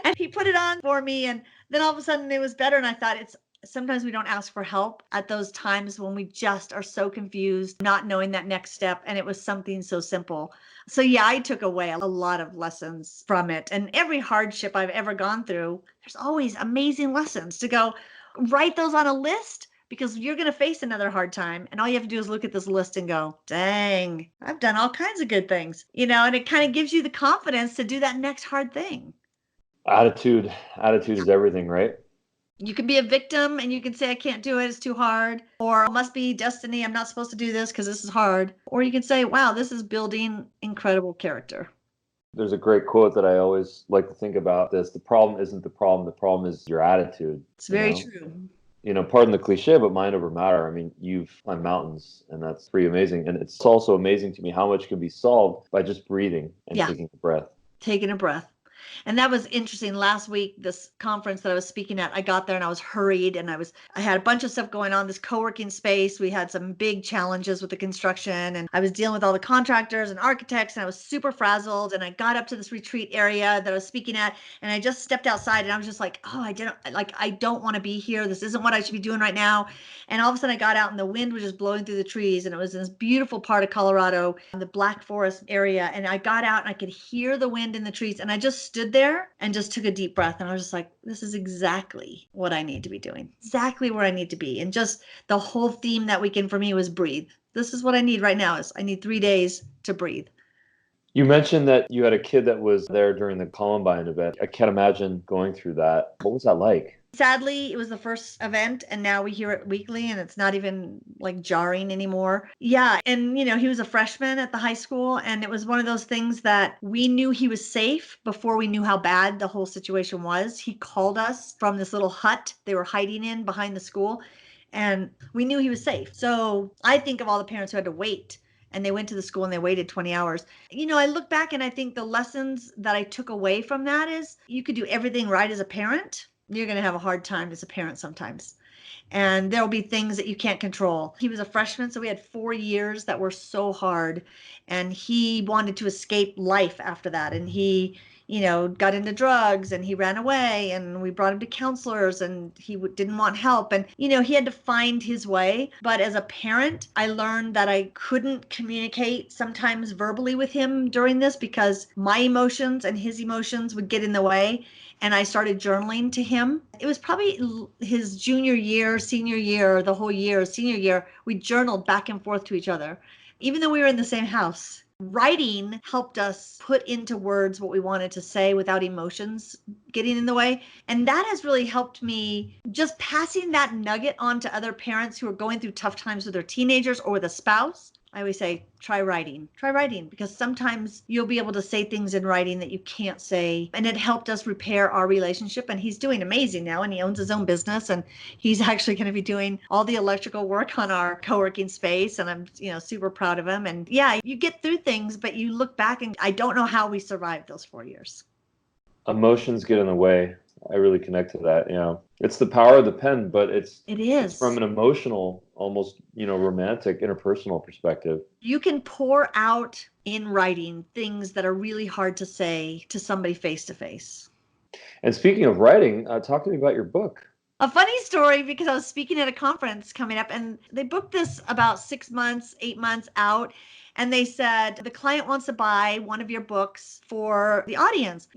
And he put it on for me. And then all of a sudden it was better. And I thought sometimes we don't ask for help at those times when we just are so confused, not knowing that next step. And it was something so simple. So yeah, I took away a lot of lessons from it. And every hardship I've ever gone through, there's always amazing lessons to go write those on a list, because you're going to face another hard time. And all you have to do is look at this list and go, dang, I've done all kinds of good things, and it kind of gives you the confidence to do that next hard thing. Attitude is everything, right? You can be a victim and you can say, I can't do it, it's too hard. Or it must be destiny, I'm not supposed to do this because this is hard. Or you can say, wow, this is building incredible character. There's a great quote that I always like to think about this. The problem isn't the problem is your attitude, It's you very know? true. Pardon the cliche, but mind over matter. I mean, you've climbed mountains, and that's pretty amazing. And it's also amazing to me how much can be solved by just breathing and Yeah, taking a breath. taking a breath. And that was interesting. Last week, this conference that I was speaking at, I got there and I was hurried and I had a bunch of stuff going on, this co-working space. We had some big challenges with the construction and I was dealing with all the contractors and architects and I was super frazzled. And I got up to this retreat area that I was speaking at and I just stepped outside and I was just like, oh, I don't want to be here. This isn't what I should be doing right now. And all of a sudden I got out and the wind was just blowing through the trees and it was in this beautiful part of Colorado, the Black Forest area. And I got out and I could hear the wind in the trees and I just stood there and just took a deep breath. And I was just like, this is exactly what I need to be doing, exactly where I need to be. And just the whole theme that weekend for me was breathe. This is what I need right now is I need 3 days to breathe. You mentioned that you had a kid that was there during the Columbine event. I can't imagine going through that. What was that like? Sadly, it was the first event and now we hear it weekly and it's not even like jarring anymore. Yeah. And, he was a freshman at the high school and it was one of those things that we knew he was safe before we knew how bad the whole situation was. He called us from this little hut they were hiding in behind the school and we knew he was safe. So I think of all the parents who had to wait and they went to the school and they waited 20 hours. I look back and I think the lessons that I took away from that is you could do everything right as a parent. You're going to have a hard time as a parent sometimes. And there'll be things that you can't control. He was a freshman, so we had 4 years that were so hard. And he wanted to escape life after that. And he, got into drugs and he ran away, and we brought him to counselors, and he didn't want help. And, he had to find his way. But as a parent, I learned that I couldn't communicate sometimes verbally with him during this because my emotions and his emotions would get in the way. And I started journaling to him. It was probably his junior year, senior year, the whole year, senior year. We journaled back and forth to each other, even though we were in the same house. Writing helped us put into words what we wanted to say without emotions getting in the way. And that has really helped me, just passing that nugget on to other parents who are going through tough times with their teenagers or with a spouse. I always say, try writing, because sometimes you'll be able to say things in writing that you can't say. And it helped us repair our relationship. And he's doing amazing now, and he owns his own business, and he's actually going to be doing all the electrical work on our co-working space. And I'm, super proud of him. And yeah, you get through things, but you look back and I don't know how we survived those 4 years. Emotions get in the way. I really connect to that. It's the power of the pen, but it's from an emotional, almost, romantic, interpersonal perspective. You can pour out in writing things that are really hard to say to somebody face to face. And speaking of writing, talk to me about your book. A funny story, because I was speaking at a conference coming up, and they booked this about 6 months, 8 months out. And they said, the client wants to buy one of your books for the audience.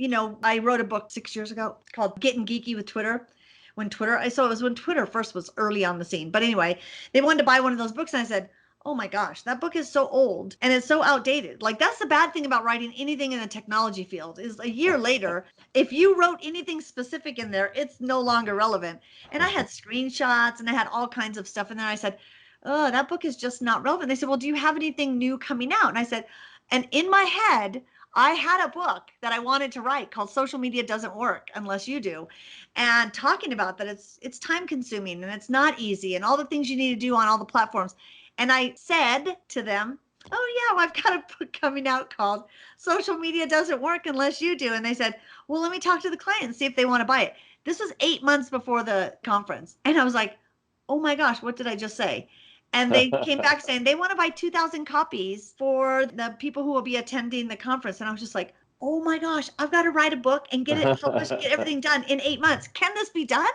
I wrote a book 6 years ago called Getting Geeky with Twitter. When Twitter first was early on the scene. But anyway, they wanted to buy one of those books. And I said, oh my gosh, that book is so old and it's so outdated. Like, that's the bad thing about writing anything in the technology field, is a year later, if you wrote anything specific in there, it's no longer relevant. And I had screenshots and I had all kinds of stuff in there. I said, oh, that book is just not relevant. They said, well, do you have anything new coming out? And I said, and in my head, I had a book that I wanted to write called Social Media Doesn't Work Unless You Do. And talking about that, it's time consuming and it's not easy, and all the things you need to do on all the platforms. And I said to them, oh yeah, well, I've got a book coming out called Social Media Doesn't Work Unless You Do. And they said, well, let me talk to the client and see if they want to buy it. This was 8 months before the conference. And I was like, oh my gosh, what did I just say? And they came back saying they want to buy 2,000 copies for the people who will be attending the conference. And I was just like, oh my gosh, I've got to write a book and get it published, get everything done in 8 months. Can this be done?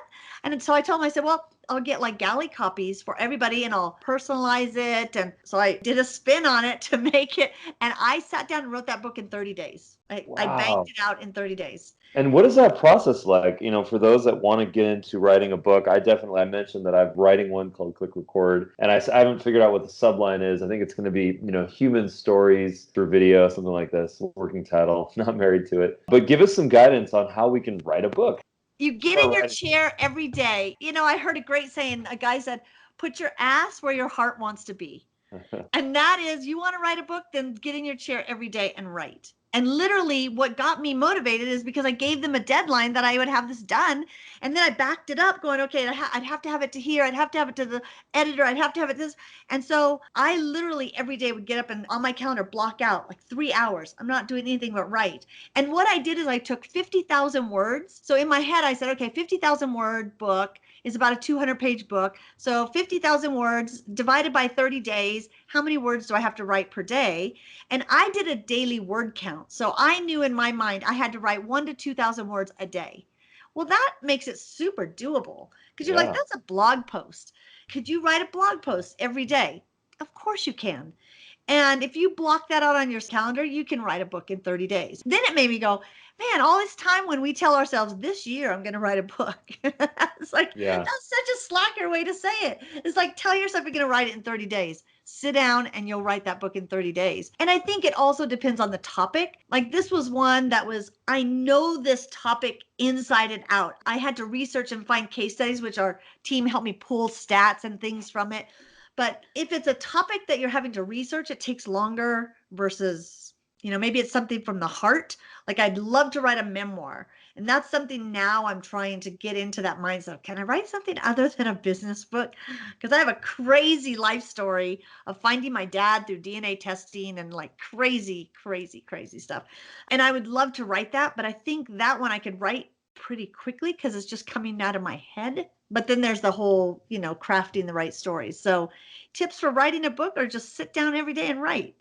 And so I told them, I said, well, I'll get like galley copies for everybody and I'll personalize it. And so I did a spin on it to make it. And I sat down and wrote that book in 30 days. I banged it out in 30 days. And what is that process like? For those that want to get into writing a book, I mentioned that I'm writing one called Click Record, and I haven't figured out what the subline is. I think it's going to be, human stories through video, something like this, working title, not married to it. But give us some guidance on how we can write a book. You get in your chair every day. I heard a great saying. A guy said, put your ass where your heart wants to be. And that is, you want to write a book, then get in your chair every day and write. And literally what got me motivated is because I gave them a deadline that I would have this done. And then I backed it up going, okay, I'd have to have it to here. I'd have to have it to the editor. I'd have to have it this. And so I literally every day would get up and on my calendar block out like 3 hours. I'm not doing anything but write. And what I did is I took 50,000 words. So in my head, I said, okay, 50,000 word book is about a 200-page book. So 50,000 words divided by 30 days. How many words do I have to write per day? And I did a daily word count. So I knew in my mind I had to write 1,000 to 2,000 words a day. Well, that makes it super doable, because you're like, that's a blog post. Could you write a blog post every day? Of course you can. And if you block that out on your calendar, you can write a book in 30 days. Then it made me go, man, all this time when we tell ourselves this year, I'm going to write a book. It's like, that's such a slacker way to say it. It's like, tell yourself you're going to write it in 30 days. Sit down and you'll write that book in 30 days. And I think it also depends on the topic. Like, this was one that was, I know this topic inside and out. I had to research and find case studies, which our team helped me pull stats and things from it. But if it's a topic that you're having to research, it takes longer versus, maybe it's something from the heart. Like, I'd love to write a memoir. And that's something now I'm trying to get into that mindset. Can I write something other than a business book? Because I have a crazy life story of finding my dad through DNA testing and like crazy, crazy, crazy stuff. And I would love to write that. But I think that one I could write pretty quickly because it's just coming out of my head. But then there's the whole, crafting the right stories. So tips for writing a book are just sit down every day and write.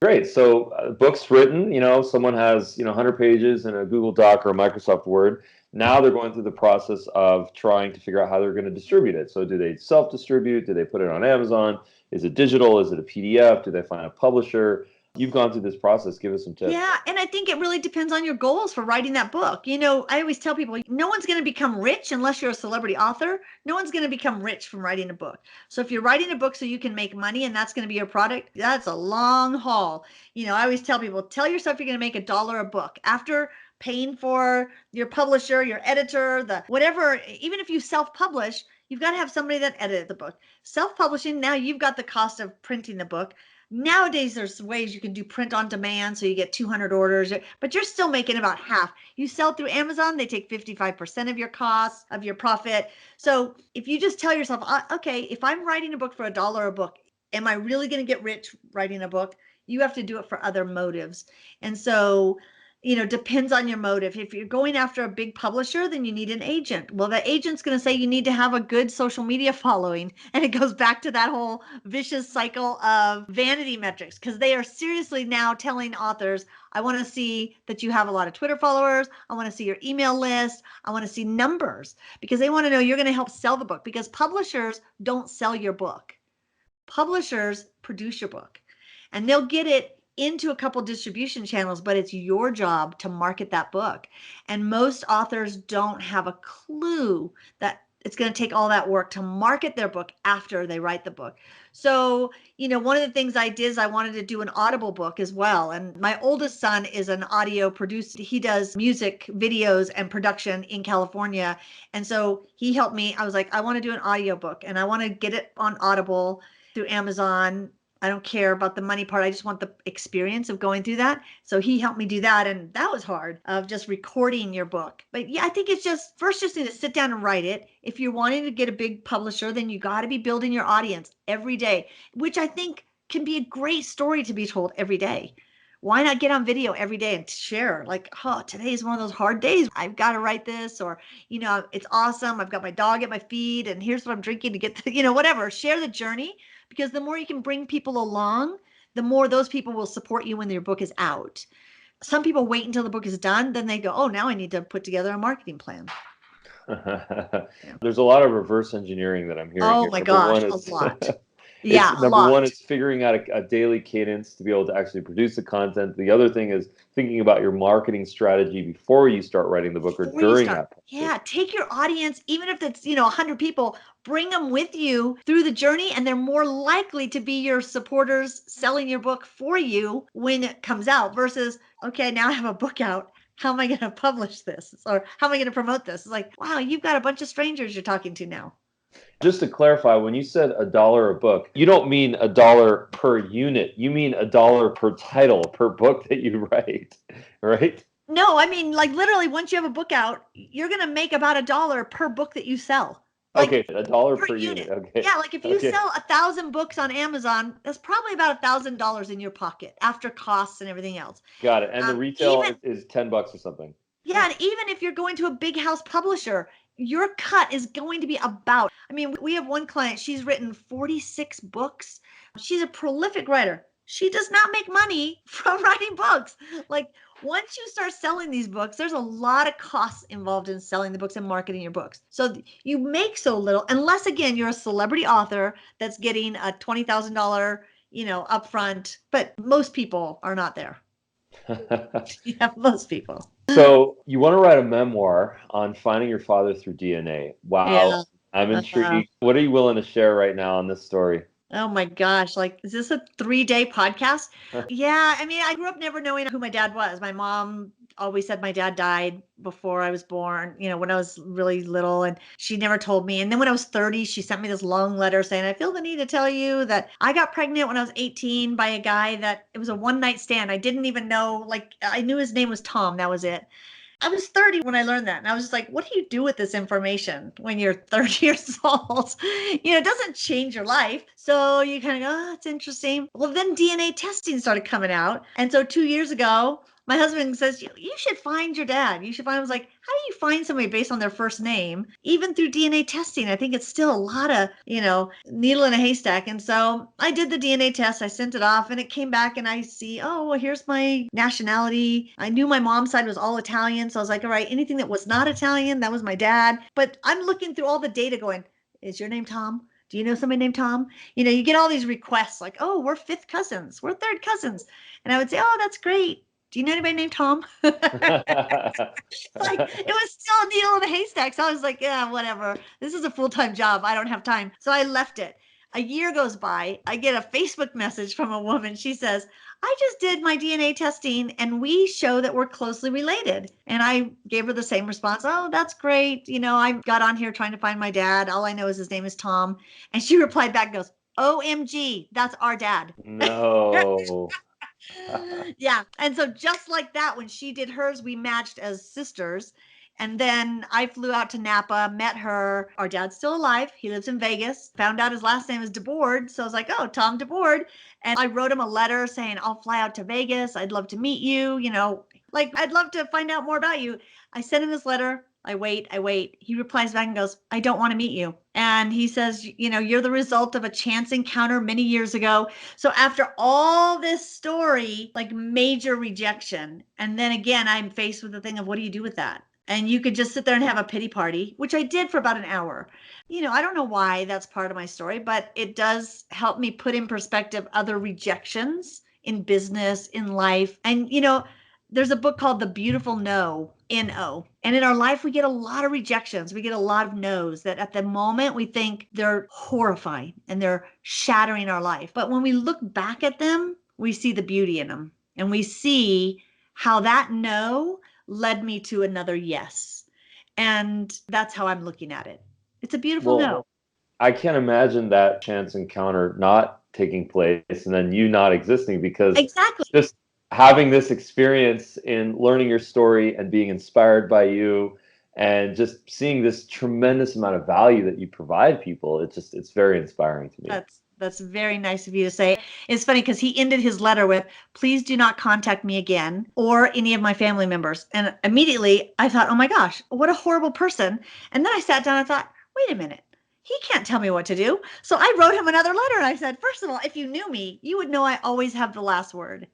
Great. So books written, someone has, 100 pages in a Google Doc or a Microsoft Word. Now they're going through the process of trying to figure out how they're going to distribute it. So do they self-distribute? Do they put it on Amazon? Is it digital? Is it a PDF? Do they find a publisher? You've gone through this process. Give us some tips. Yeah, and I think it really depends on your goals for writing that book. I always tell people no one's going to become rich unless you're a celebrity author. No one's going to become rich from writing a book. So if you're writing a book so you can make money and that's going to be your product, that's a long haul. I always tell people, tell yourself you're going to make $1 a book after paying for your publisher, your editor, the whatever. Even if you self-publish, you've got to have somebody that edited the book. Self-publishing, now you've got the cost of printing the book. Nowadays, there's ways you can do print on demand, so you get 200 orders, but you're still making about half. You sell through Amazon, they take 55% of your costs, of your profit. So if you just tell yourself, okay, if I'm writing a book for $1 a book, am I really going to get rich writing a book? You have to do it for other motives. And so, depends on your motive. If you're going after a big publisher, then you need an agent. Well, the agent's going to say you need to have a good social media following. And it goes back to that whole vicious cycle of vanity metrics, because they are seriously now telling authors, I want to see that you have a lot of Twitter followers. I want to see your email list. I want to see numbers, because they want to know you're going to help sell the book, because publishers don't sell your book. Publishers produce your book, and they'll get it into a couple distribution channels, but it's your job to market that book. And most authors don't have a clue that it's going to take all that work to market their book after they write the book. So, one of the things I did is I wanted to do an Audible book as well. And my oldest son is an audio producer. He does music videos and production in California. And so he helped me. I was like, I want to do an audio book and I want to get it on Audible through Amazon. I don't care about the money part. I just want the experience of going through that. So he helped me do that. And that was hard, of just recording your book. But yeah, I think it's just need to sit down and write it. If you're wanting to get a big publisher, then you got to be building your audience every day, which I think can be a great story to be told every day. Why not get on video every day and share, like, oh, today is one of those hard days. I've got to write this, or, it's awesome. I've got my dog at my feet and here's what I'm drinking to get, whatever. Share the journey, because the more you can bring people along, the more those people will support you when your book is out. Some people wait until the book is done, then they go, oh, now I need to put together a marketing plan. There's a lot of reverse engineering that I'm hearing. Oh here. my gosh, a lot. Yeah, a number lot. one, it's figuring out a daily cadence to be able to actually produce the content. The other thing is thinking about your marketing strategy before you start writing the book or during that process. Yeah, take your audience, even if it's 100 people, bring them with you through the journey, and they're more likely to be your supporters selling your book for you when it comes out, versus, okay, now I have a book out. How am I going to publish this? Or how am I going to promote this? It's like, wow, you've got a bunch of strangers you're talking to now. Just to clarify, when you said $1 a book, you don't mean $1 per unit. You mean $1 per title, per book that you write, right? No, I mean, like, literally, once you have a book out, you're going to make about $1 per book that you sell. Like, okay, $1 per unit. Okay. Yeah, like if you sell 1,000 books on Amazon, that's probably about $1,000 in your pocket after costs and everything else. Got it. And the retail is $10 or something. Yeah, and even if you're going to a big house publisher, your cut is going to be about, I mean, we have one client, she's written 46 books. She's a prolific writer. She does not make money from writing books. Like, once you start selling these books, there's a lot of costs involved in selling the books and marketing your books. So you make so little, unless, again, you're a celebrity author that's getting a $20,000, upfront. But most people are not there. Yeah, most people. So you want to write a memoir on finding your father through DNA. Wow. Yeah. I'm intrigued. What are you willing to share right now on this story? Oh my gosh. Like, is this a 3-day podcast? Yeah. I mean, I grew up never knowing who my dad was. My mom always said my dad died before I was born, when I was really little, and she never told me. And then when I was 30, she sent me this long letter saying, I feel the need to tell you that I got pregnant when I was 18 by a guy that it was a one-night stand. I didn't even know, like, I knew his name was Tom. That was it. I was 30 when I learned that. And I was just like, what do you do with this information when you're 30 years old? It doesn't change your life. So you kind of go, oh, it's interesting. Well, then DNA testing started coming out. And so 2 years ago, My husband says, you should find your dad. You should find, I was like, how do you find somebody based on their first name? Even through DNA testing, I think it's still a lot of, needle in a haystack. And so I did the DNA test. I sent it off and it came back and I see, oh, well, here's my nationality. I knew my mom's side was all Italian. So I was like, all right, anything that was not Italian, that was my dad. But I'm looking through all the data going, is your name Tom? Do you know somebody named Tom? You get all these requests like, oh, we're fifth cousins. We're third cousins. And I would say, oh, that's great. Do you know anybody named Tom? Like, it was still a needle in a haystack. So I was like, yeah, whatever. This is a full-time job. I don't have time. So I left it. A year goes by. I get a Facebook message from a woman. She says, I just did my DNA testing and we show that we're closely related. And I gave her the same response. Oh, that's great. I got on here trying to find my dad. All I know is his name is Tom. And she replied back, goes, OMG, that's our dad. No. Yeah. And so just like that, when she did hers, we matched as sisters. And then I flew out to Napa, met her. Our dad's still alive. He lives in Vegas. Found out his last name is DeBoard. So I was like, oh, Tom DeBoard. And I wrote him a letter saying, I'll fly out to Vegas. I'd love to meet you. I'd love to find out more about you. I sent him this letter. I wait. He replies back and goes, I don't want to meet you. And he says, you're the result of a chance encounter many years ago. So after all this story, like major rejection, and then again, I'm faced with the thing of what do you do with that? And you could just sit there and have a pity party, which I did for about an hour. I don't know why that's part of my story, but it does help me put in perspective other rejections in business, in life. And, there's a book called The Beautiful No, N-O. And in our life, we get a lot of rejections. We get a lot of no's that at the moment we think they're horrifying and they're shattering our life. But when we look back at them, we see the beauty in them. And we see how that no led me to another yes. And that's how I'm looking at it. It's a beautiful no. I can't imagine that chance encounter not taking place and then you not existing because exactly. Just having this experience in learning your story and being inspired by you and just seeing this tremendous amount of value that you provide people, it's very inspiring to me. That's very nice of you to say. It's funny because he ended his letter with, please do not contact me again or any of my family members. And immediately I thought, oh my gosh, what a horrible person. And then I sat down and thought, wait a minute. He can't tell me what to do. So I wrote him another letter and I said, first of all, if you knew me, you would know I always have the last word.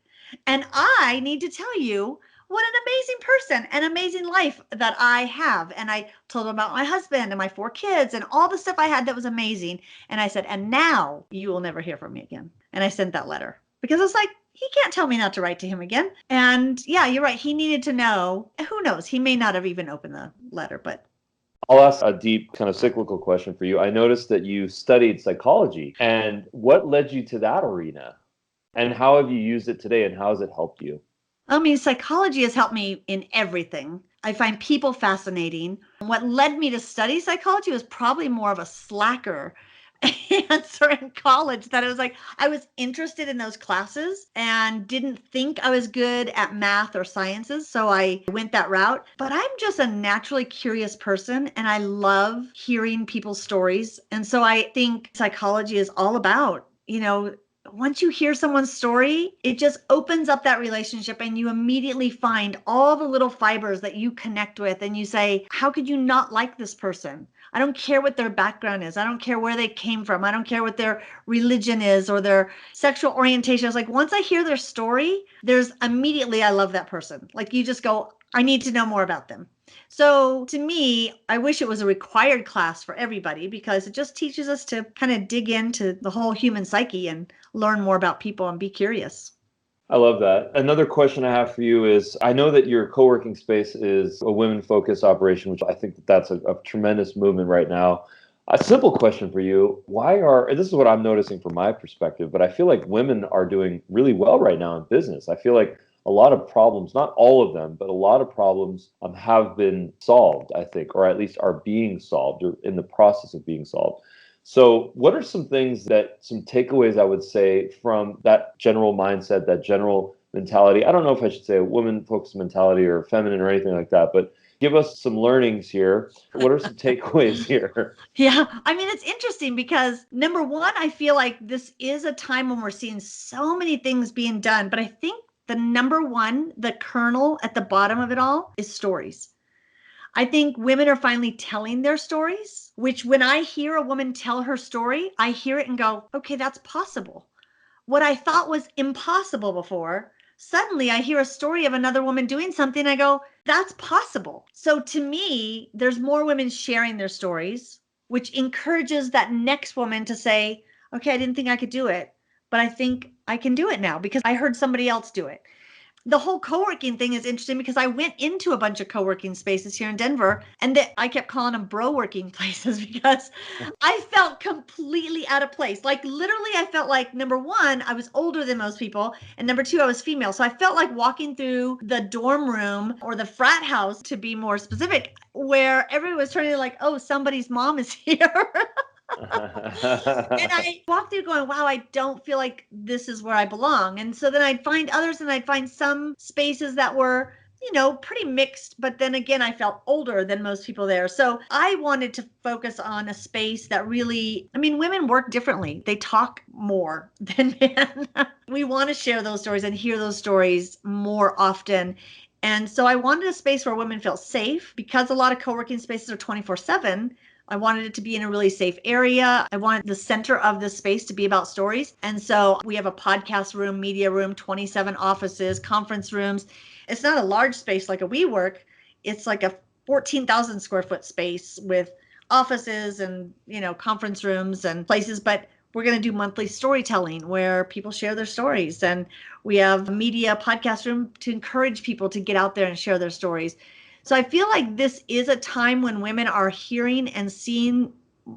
And I need to tell you what an amazing person and amazing life that I have. And I told him about my husband and my 4 kids and all the stuff I had that was amazing. And I said, and now you will never hear from me again. And I sent that letter because it's like, he can't tell me not to write to him again. And yeah, you're right. He needed to know. Who knows? He may not have even opened the letter, but. I'll ask a deep kind of cyclical question for you. I noticed that you studied psychology. And what led you to that arena? And how have you used it today and how has it helped you? I mean, psychology has helped me in everything. I find people fascinating. What led me to study psychology was probably more of a slacker answer in college, that it was like I was interested in those classes and didn't think I was good at math or sciences. So I went that route. But I'm just a naturally curious person and I love hearing people's stories. And so I think psychology is all about, once you hear someone's story, it just opens up that relationship and you immediately find all the little fibers that you connect with and you say, how could you not like this person? I don't care what their background is. I don't care where they came from. I don't care what their religion is or their sexual orientation is. Like once I hear their story, there's immediately, I love that person. Like you just go, I need to know more about them. So to me, I wish it was a required class for everybody because it just teaches us to kind of dig into the whole human psyche and learn more about people and be curious. I love that. Another question I have for you is, I know that your co-working space is a women-focused operation, which I think that's a tremendous movement right now. A simple question for you, and this is what I'm noticing from my perspective, but I feel like women are doing really well right now in business. I feel like a lot of problems, not all of them, but a lot of problems have been solved, I think, or at least are being solved or in the process of being solved. So what are some takeaways I would say from that general mindset, that general mentality? I don't know if I should say a woman-focused mentality or feminine or anything like that, but give us some learnings here. What are some takeaways here? Yeah, I mean, it's interesting because number one, I feel like this is a time when we're seeing so many things being done, but I think the number one, the kernel at the bottom of it all is stories. I think women are finally telling their stories, which when I hear a woman tell her story, I hear it and go, okay, that's possible. What I thought was impossible before, suddenly I hear a story of another woman doing something. I go, that's possible. So to me, there's more women sharing their stories, which encourages that next woman to say, okay, I didn't think I could do it, but I think I can do it now because I heard somebody else do it. The whole co-working thing is interesting because I went into a bunch of co-working spaces here in Denver and I kept calling them bro working places because I felt completely out of place. Like literally I felt like number one, I was older than most people. And number two, I was female. So I felt like walking through the dorm room or the frat house to be more specific, where everyone was turning like, oh, somebody's mom is here. And I walked through going, wow, I don't feel like this is where I belong. And so then I'd find others and I'd find some spaces that were, pretty mixed. But then again, I felt older than most people there. So I wanted to focus on a space that really, women work differently. They talk more than men. We want to share those stories and hear those stories more often. And so I wanted a space where women felt safe because a lot of co-working spaces are 24/7. I wanted it to be in a really safe area. I wanted the center of the space to be about stories. And so we have a podcast room, media room, 27 offices, conference rooms. It's not a large space like a WeWork. It's like a 14,000 square foot space with offices and, conference rooms and places. But we're going to do monthly storytelling where people share their stories. And we have a media podcast room to encourage people to get out there and share their stories. So I feel like this is a time when women are hearing and seeing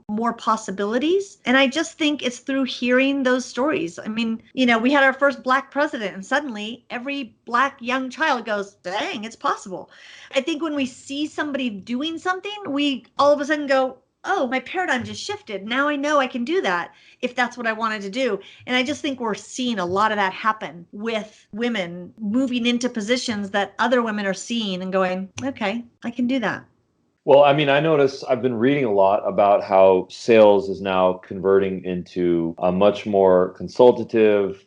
more possibilities. And I just think it's through hearing those stories. We had our first Black president, and suddenly every Black young child goes, dang, it's possible. I think when we see somebody doing something, we all of a sudden go, oh, my paradigm just shifted. Now I know I can do that if that's what I wanted to do. And I just think we're seeing a lot of that happen with women moving into positions that other women are seeing and going, okay, I can do that. Well, I notice I've been reading a lot about how sales is now converting into a much more consultative,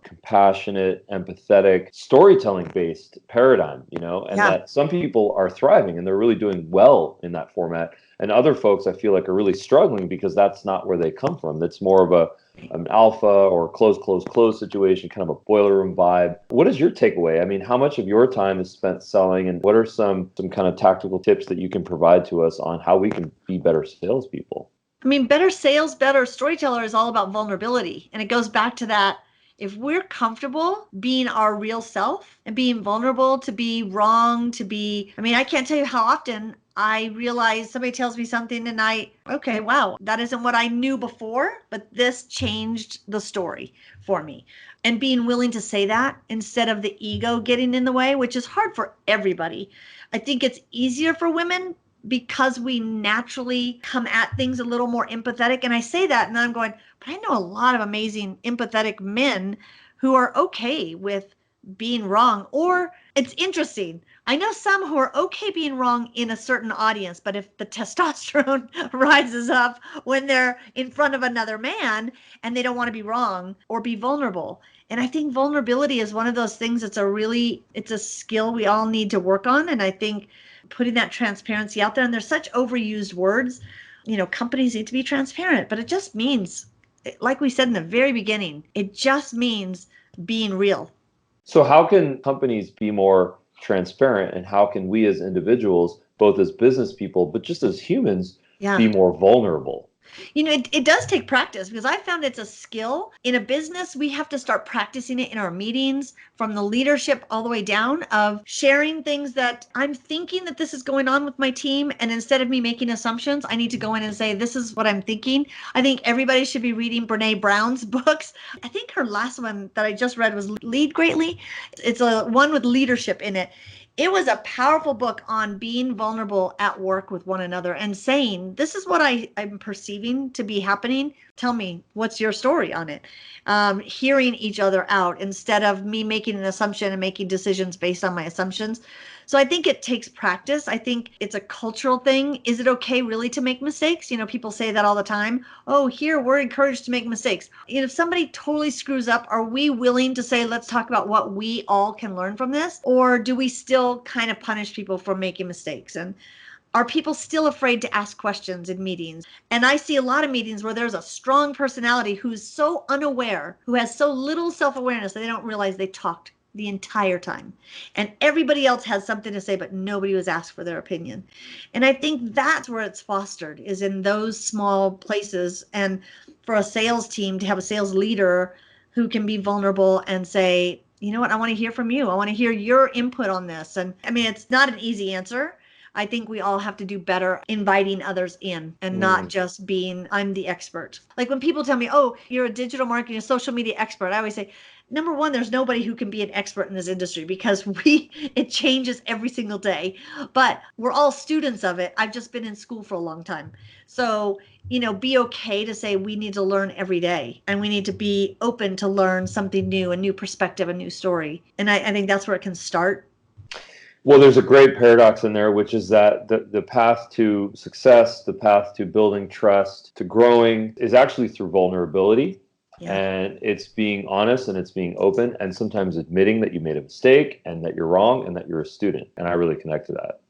compassionate, empathetic, storytelling based paradigm, and Yeah. that some people are thriving and they're really doing well in that format. And other folks I feel like are really struggling because that's not where they come from. That's more of an alpha or close situation, kind of a boiler room vibe. What is your takeaway? How much of your time is spent selling, and what are some kind of tactical tips that you can provide to us on how we can be better salespeople? Better sales, better storyteller is all about vulnerability. And it goes back to that. If we're comfortable being our real self and being vulnerable to be wrong, I can't tell you how often I realize somebody tells me something and okay, wow, that isn't what I knew before, but this changed the story for me. And being willing to say that instead of the ego getting in the way, which is hard for everybody. I think it's easier for women because we naturally come at things a little more empathetic. And I say that and then I'm going, but I know a lot of amazing empathetic men who are okay with being wrong. Or it's interesting. I know some who are okay being wrong in a certain audience, but if the testosterone rises up when they're in front of another man and they don't want to be wrong or be vulnerable. And I think vulnerability is one of those things it's a skill we all need to work on. And I think putting that transparency out there, and there's such overused words, companies need to be transparent, but it just means, like we said in the very beginning, it just means being real. So how can companies be more transparent, and how can we as individuals, both as business people, but just as humans, Yeah. be more vulnerable? It does take practice because I found it's a skill. In a business, we have to start practicing it in our meetings from the leadership all the way down of sharing things that I'm thinking that this is going on with my team. And instead of me making assumptions, I need to go in and say, this is what I'm thinking. I think everybody should be reading Brene Brown's books. I think her last one that I just read was Lead Greatly. It's a one with leadership in it. It was a powerful book on being vulnerable at work with one another and saying, this is what I'm perceiving to be happening. tell me, what's your story on it? Hearing each other out instead of me making an assumption and making decisions based on my assumptions. So I think it takes practice. I think it's a cultural thing. Is it okay really to make mistakes? People say that all the time. Oh, here we're encouraged to make mistakes. If somebody totally screws up, are we willing to say, let's talk about what we all can learn from this? Or do we still kind of punish people for making mistakes? And are people still afraid to ask questions in meetings? And I see a lot of meetings where there's a strong personality who's so unaware, who has so little self-awareness that they don't realize they talked the entire time. And everybody else has something to say, but nobody was asked for their opinion. And I think that's where it's fostered, is in those small places. And for a sales team to have a sales leader who can be vulnerable and say, you know what, I want to hear from you. I want to hear your input on this. And I mean, it's not an easy answer. I think we all have to do better inviting others in and not just being, I'm the expert. Like when people tell me, oh, you're a digital marketing, a social media expert, I always say, number one, there's nobody who can be an expert in this industry because it changes every single day, but we're all students of it. I've just been in school for a long time. So, be okay to say we need to learn every day and we need to be open to learn something new, a new perspective, a new story. And I think that's where it can start. Well, there's a great paradox in there, which is that the path to success, the path to building trust, to growing is actually through vulnerability. Yeah. And it's being honest and it's being open and sometimes admitting that you made a mistake and that you're wrong and that you're a student. And I really connect to that.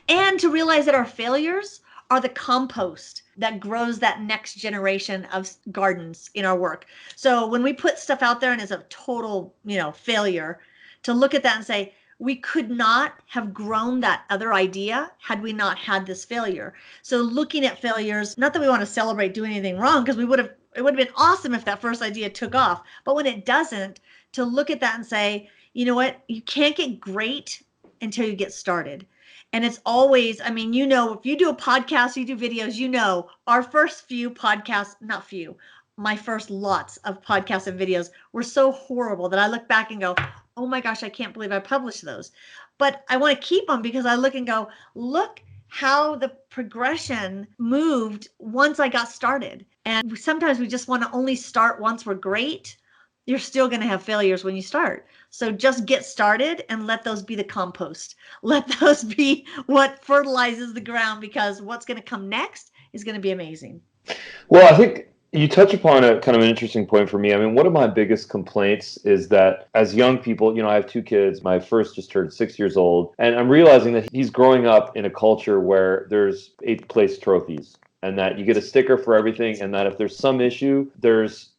And to realize that our failures are the compost that grows that next generation of gardens in our work. So when we put stuff out there and it's a total, failure, to look at that and say, we could not have grown that other idea had we not had this failure. So looking at failures, not that we want to celebrate doing anything wrong, because it would have been awesome if that first idea took off. But when it doesn't, to look at that and say, you know what, you can't get great until you get started. And it's always, if you do a podcast, you do videos, our first few podcasts, not few, my first lots of podcasts and videos were so horrible that I look back and go, oh my gosh, I can't believe I published those. But I want to keep them because I look and go, look how the progression moved once I got started. And sometimes we just want to only start once we're great. You're still going to have failures when you start. So just get started and let those be the compost. Let those be what fertilizes the ground, because what's going to come next is going to be amazing. Well, I think you touch upon a kind of an interesting point for me. One of my biggest complaints is that as young people, I have two kids. My first just turned 6 years old, and I'm realizing that he's growing up in a culture where there's 8th place trophies and that you get a sticker for everything, and that if there's some issue,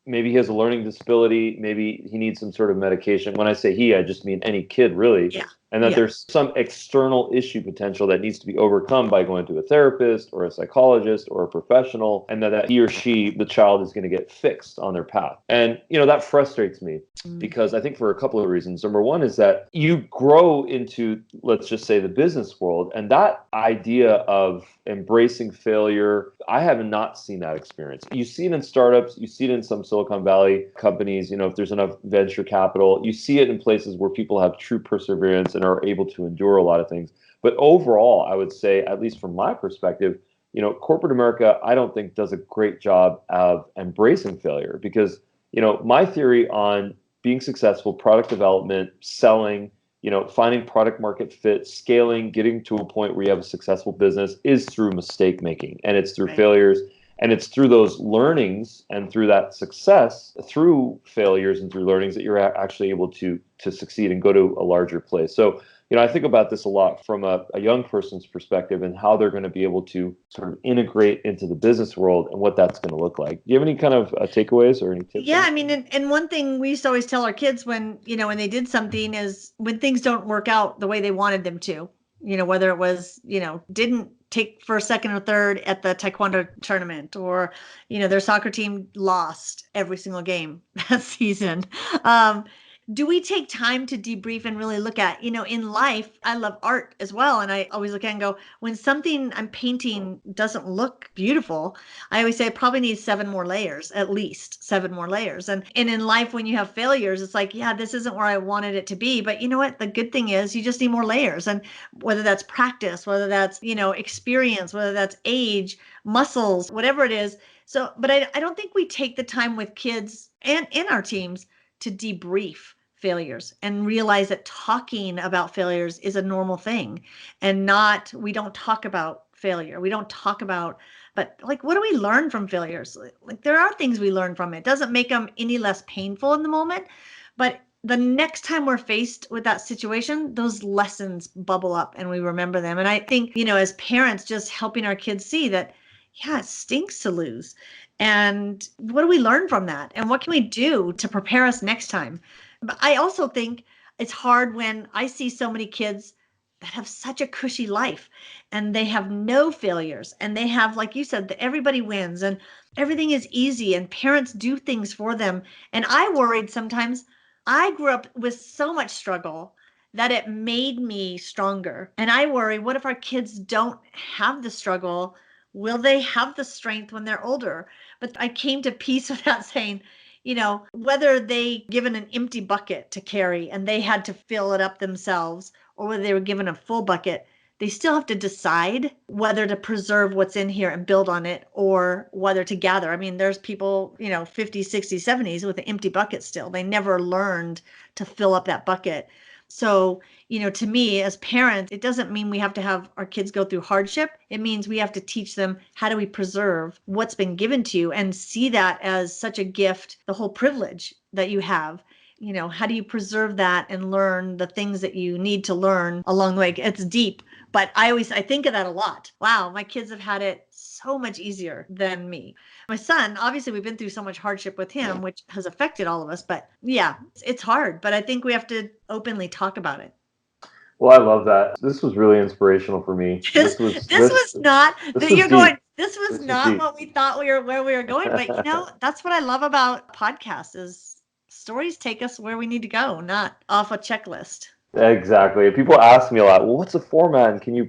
maybe he has a learning disability, maybe he needs some sort of medication. When I say he, I just mean any kid, really. Yeah. And that there's some external issue potential that needs to be overcome by going to a therapist or a psychologist or a professional, and that he or she, the child, is going to get fixed on their path. And, that frustrates me because I think for a couple of reasons. Number one is that you grow into, let's just say, the business world, and that idea of embracing failure, I have not seen that experience. You see it in startups, you see it in some Silicon Valley companies, if there's enough venture capital, you see it in places where people have true perseverance and are able to endure a lot of things. But overall, I would say, at least from my perspective, corporate America, I don't think does a great job of embracing failure because, my theory on being successful, product development, selling, finding product market fit, scaling, getting to a point where you have a successful business is through mistake making, and it's through failures. And it's through those learnings and through that success, through failures and through learnings, that you're actually able to succeed and go to a larger place. So, I think about this a lot from a young person's perspective and how they're going to be able to sort of integrate into the business world and what that's going to look like. Do you have any kind of takeaways or any tips? Yeah, and one thing we used to always tell our kids when they did something is when things don't work out the way they wanted them to, whether it was, didn't take first, second, or third at the taekwondo tournament, or, their soccer team lost every single game that season. Do we take time to debrief and really look at, in life, I love art as well. And I always look at and go, when something I'm painting doesn't look beautiful, I always say it probably needs 7 more layers, at least 7 more layers. And in life, when you have failures, it's like, yeah, this isn't where I wanted it to be. But you know what? The good thing is you just need more layers. And whether that's practice, whether that's, experience, whether that's age, muscles, whatever it is, So, but I don't think we take the time with kids and in our teams to debrief failures and realize that talking about failures is a normal thing and not, we don't talk about failure. We don't talk about, but like, what do we learn from failures? Like there are things we learn from it. It doesn't make them any less painful in the moment, but the next time we're faced with that situation, those lessons bubble up and we remember them. And I think, as parents, just helping our kids see that, yeah, it stinks to lose. And what do we learn from that? And what can we do to prepare us next time? But I also think it's hard when I see so many kids that have such a cushy life and they have no failures and they have, like you said, that everybody wins and everything is easy and parents do things for them. And I worried sometimes. I grew up with so much struggle that it made me stronger. And I worry, what if our kids don't have the struggle? Will they have the strength when they're older? But I came to peace with that saying, whether they given an empty bucket to carry and they had to fill it up themselves, or whether they were given a full bucket, they still have to decide whether to preserve what's in here and build on it or whether to gather. I mean, there's people, 50, 60, 70s with an empty bucket still. They never learned to fill up that bucket. So, to me as parents, it doesn't mean we have to have our kids go through hardship. It means we have to teach them, how do we preserve what's been given to you and see that as such a gift, the whole privilege that you have. How do you preserve that and learn the things that you need to learn along the way? It's deep, but I think of that a lot. Wow, my kids have had it so much easier than me. My son, obviously we've been through so much hardship with him, which has affected all of us, but yeah, it's hard, but I think we have to openly talk about it. Well, I love that. This was really inspirational for me. This was not this that was you're deep. going, this was This was not deep. what we thought where we were going, but that's what I love about podcasts is stories take us where we need to go, not off a checklist. Exactly. People ask me a lot, well, what's the format? And can you,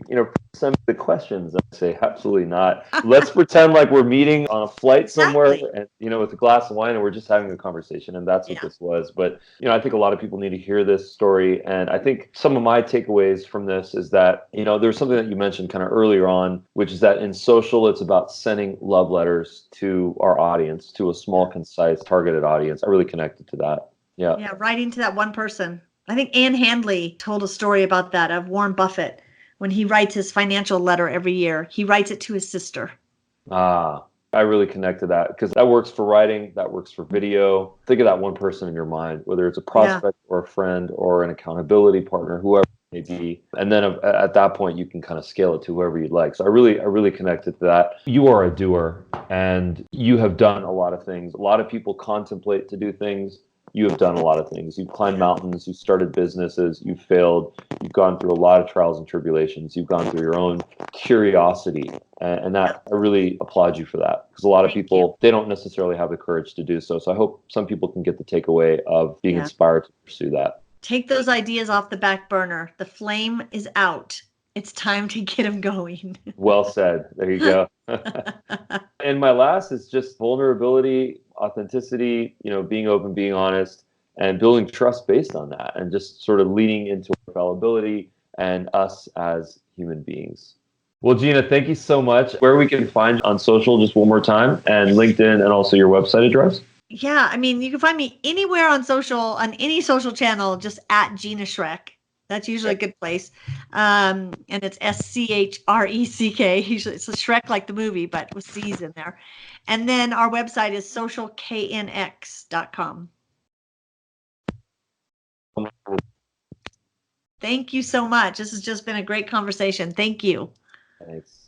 send me the questions? I say, absolutely not. Let's pretend like we're meeting on a flight somewhere Exactly. and, with a glass of wine and we're just having a conversation. And that's what Yeah. this was. But, I think a lot of people need to hear this story. And I think some of my takeaways from this is that, there's something that you mentioned kind of earlier on, which is that in social, it's about sending love letters to our audience, to a small, concise, targeted audience. I really connected to that. Yeah. Yeah. Writing to that one person. I think Ann Handley told a story about that of Warren Buffett. When he writes his financial letter every year, he writes it to his sister. Ah, I really connect to that because that works for writing, that works for video. Think of that one person in your mind, whether it's a Yeah. prospect or a friend or an accountability partner, whoever it may be. And then at that point, you can kind of scale it to whoever you'd like. So I really connected to that. You are a doer and you have done a lot of things. A lot of people contemplate to do things. You have done a lot of things. You've climbed mountains, you've started businesses, you've failed, you've gone through a lot of trials and tribulations, you've gone through your own curiosity. And that I really applaud you for that because a lot of Thank you. people, they don't necessarily have the courage to do so. So I hope some people can get the takeaway of being inspired to pursue that. Take those ideas off the back burner. The flame is out. It's time to get them going. Well said. There you go. And my last is just vulnerability, authenticity, being open, being honest, and building trust based on that, and just sort of leaning into our fallibility and us as human beings. Well, Gina, thank you so much. Where we can find you on social, just one more time, and LinkedIn, and also your website address. Yeah, I mean, you can find me anywhere on any social channel, just at Gina Schreck. That's usually a good place. And it's SCHRECK. Usually it's a Shrek like the movie, but with C's in there. And then our website is socialknx.com. Thank you so much. This has just been a great conversation. Thank you. Thanks.